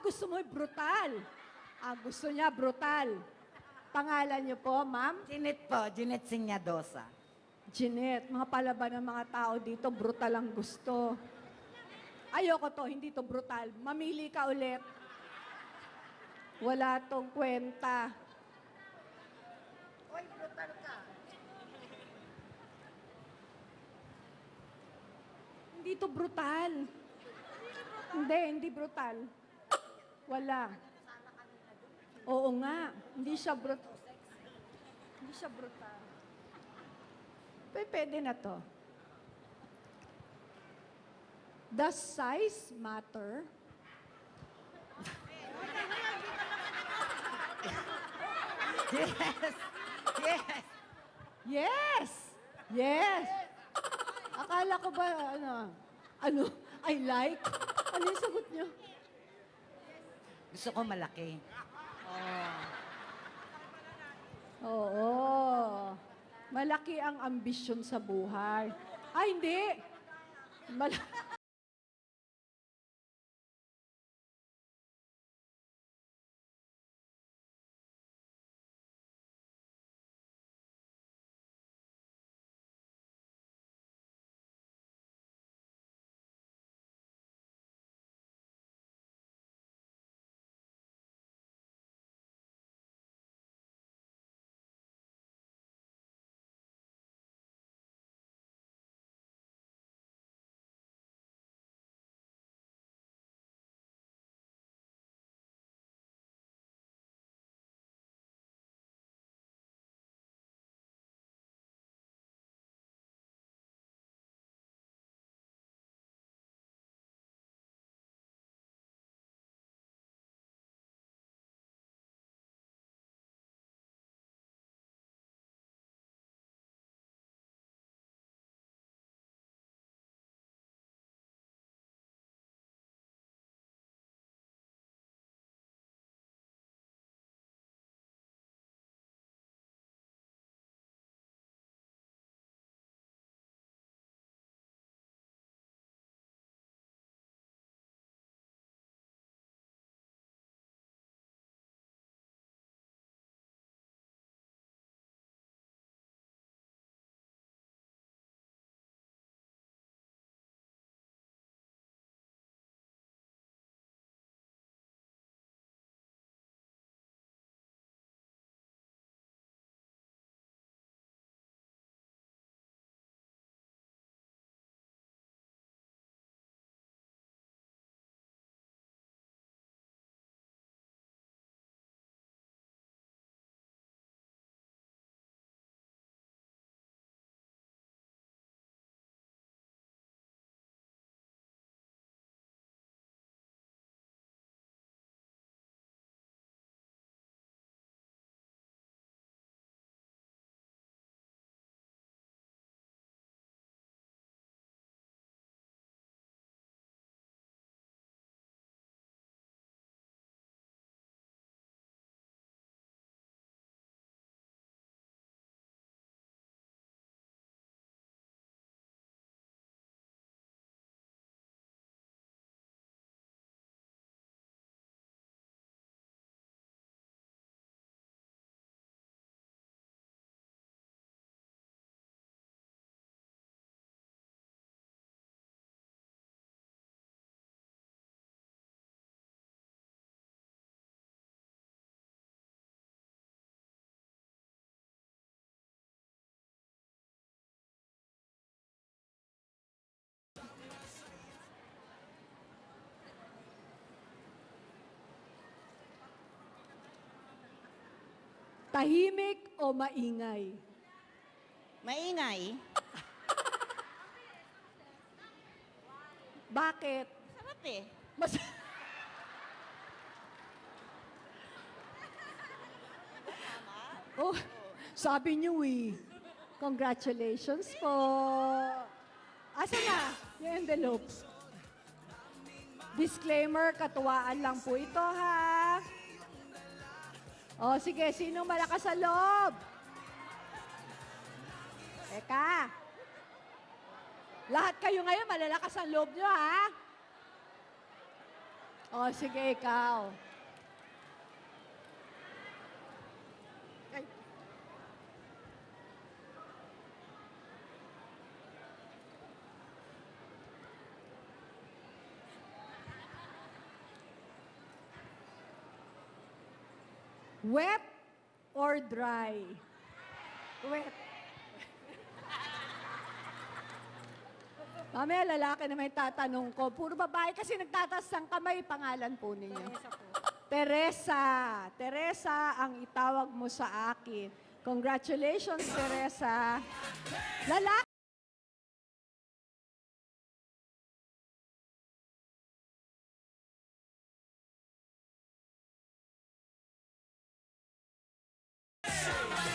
gusto mo brutal. Gusto niya brutal. Pangalan niyo po, ma'am? Jeanette po, Jeanette Sinyadosa. Jeanette, mga palaban ng mga tao dito, brutal ang gusto. Ayoko to, hindi to brutal. Mamili ka ulit. Wala tong kwenta. Oy, brutal ka. Hindi to brutal. Hindi brutal. Wala. Oo nga, hindi siya brutal. Hindi siya brutal. Pwede na to. Does size matter? Yes. Yes. Yes! Yes! Akala ko ba, I like? Ano yung sagot niyo? Gusto ko malaki. Oo. Malaki ang ambisyon sa buhay. Ay, hindi. Tahimik o maingay? Maingay. Bakit? Sarap eh. Mas... Oh, sabi niyo eh. Congratulations po. Asa na yung envelope? Disclaimer, katuwaan lang po ito ha. O sige, sino malakas sa loob? Teka. Lahat kayo ngayon malalakas ang loob nyo ha. O, sige, ikaw. Wet or dry? Wet. Mamaya lalaki na may tatanong ko. Puro babae kasi nagtatas ng kamay. Pangalan po ninyo. Teresa po. Teresa. Teresa ang itawag mo sa akin. Congratulations, Teresa. Lalaki.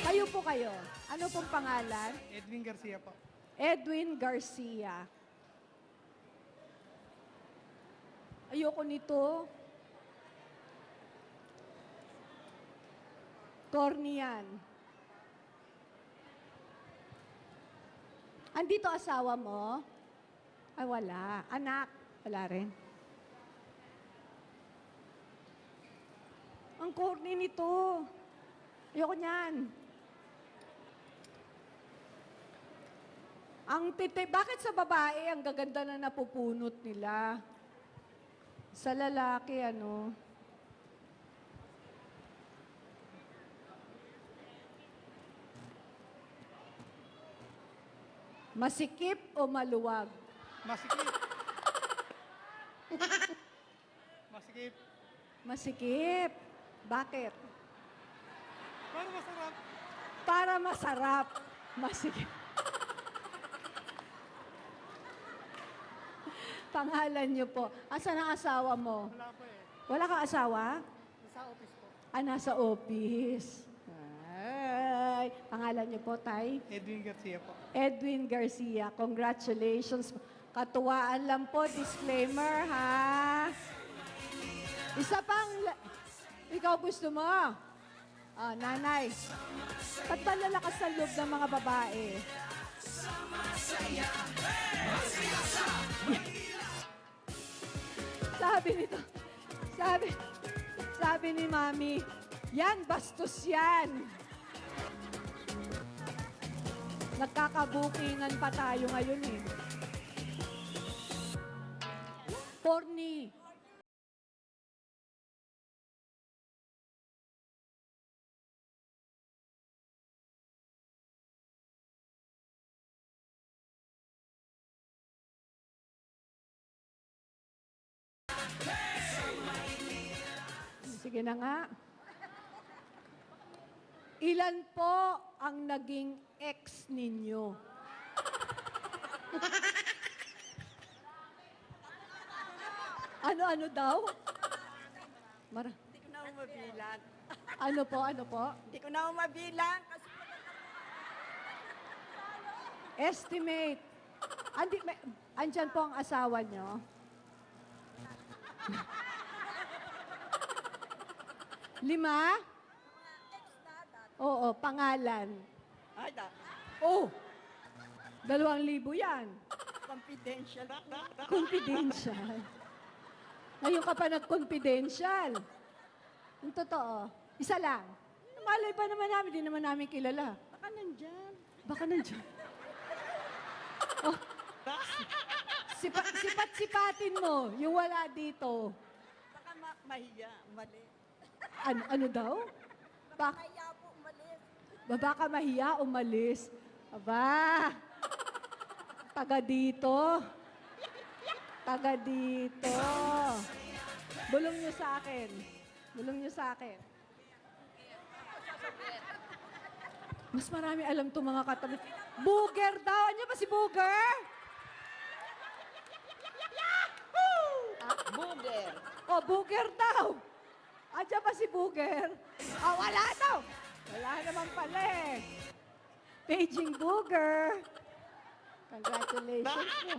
Kayo po kayo. Ano pong pangalan? Edwin Garcia po. Edwin Garcia. Ayoko nito. Corny yan. Andito asawa mo? Ay, wala. Anak? Wala rin. Ang corny nito. Ayoko niyan. Ang bakit sa babae ang gaganda na napupunot nila? Sa lalaki, ano? Masikip o maluwag? Masikip. Masikip. Masikip. Bakit? Para masarap. Para masarap. Masikip. Pangalan niyo po. Asan ang asawa mo? Wala po eh. Wala ka asawa? Nasa office po. Ah, nasa office. Ay, pangalan niyo po, Tay? Edwin Garcia po. Edwin Garcia. Congratulations. Katuwaan lang po, disclaimer, ha? Isa pang, ikaw gusto mo? Ah, nanay. Ba't ba lalakas sa loob ng mga babae? Sabi nito, sabi ni Mami, yan, bastos yan. Nagkakabukingan pa tayo ngayon eh. Corny. Sige na nga. Ilan po ang naging ex ninyo? Ano daw? Hindi ko na mabilang. Ano po? Hindi ko na mabilang. Kasi Estimate. Andyan po ang asawa nyo? Lima? Oo, pangalan. ay, Oh! 2,000 yan. confidential. Confidential. Ngayon ka pa nag-confidential. Yung totoo. Isa lang. Malay pa naman namin, di naman namin kilala. Baka nandyan. Baka nandiyan. Oh. Sipat-sipatin mo, yung wala dito. Baka mahiya, mali. Ano daw? Mahiya po, mali. Baka mahiya, umalis. Aba, taga dito. Taga dito. Bulong nyo sa akin. Bulong nyo sa akin. Mas marami alam to mga katabi. Booger daw. Ano ba si Booger? Booger. Oh, Booger daw. Andiyan ba si Booger? Oh, wala daw. Wala naman pala eh. Paging Booger. Congratulations po.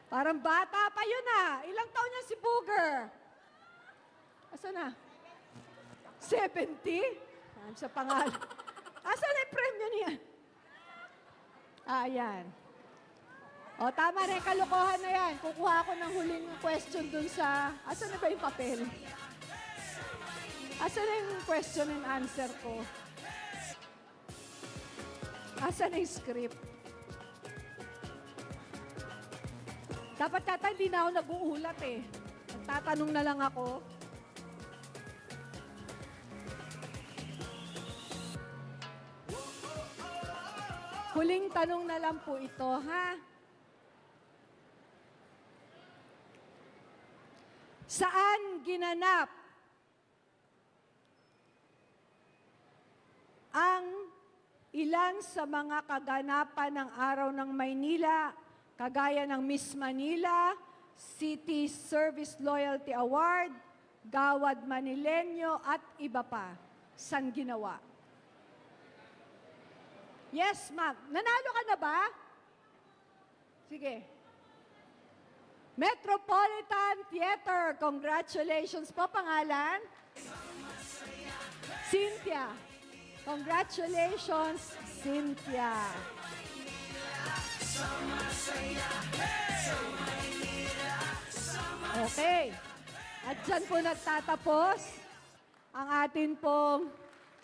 Parang bata pa yun ah. Ilang taon niya si Booger? Asa na? 70? Sa pangalan. Asa na yung premyo niya? Ah, yan. O, tama rin, kalokohan na yan. Kukuha ko ng huling question dun sa... Asan na ba yung papel? Asan na yung question and answer ko? Asan na yung script? Dapat tata, hindi na ako nag-uulat eh. Nagtatanong na lang ako. Huling tanong na lang po ito, ha? Saan ginanap ang ilan sa mga kaganapan ng Araw ng Maynila, kagaya ng Miss Manila, City Service Loyalty Award, Gawad Manileño, at iba pa? Saan ginawa? Yes, ma'am. Nanalo ka na ba? Sige. Metropolitan Theater. Congratulations po, pangalan? Cynthia. Congratulations, Cynthia. Okay. At dyan po nagtatapos ang atin pong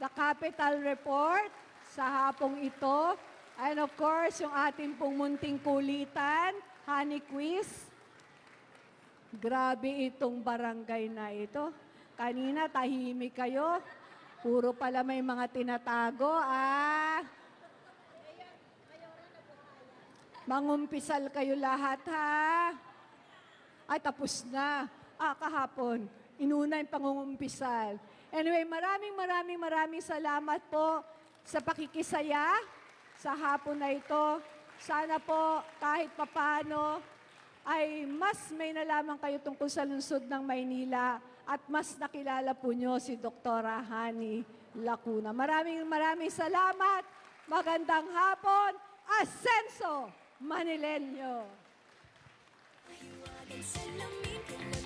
The Capital Report sa hapong ito. And of course, yung atin pong munting kulitan, honey quiz. Grabe itong barangay na ito. Kanina, tahimik kayo. Puro pala may mga tinatago. Mangumpisal kayo lahat, ha? Ay, tapos na. Kahapon. Inuna yung pangungumpisal. Anyway, maraming salamat po sa pakikisaya sa hapon na ito. Sana po kahit papano ay mas may nalaman kayo tungkol sa lungsod ng Maynila at mas nakilala po nyo si Dr. Hani Lacuna. Maraming salamat. Magandang hapon. Ascenso Manileño. Salamin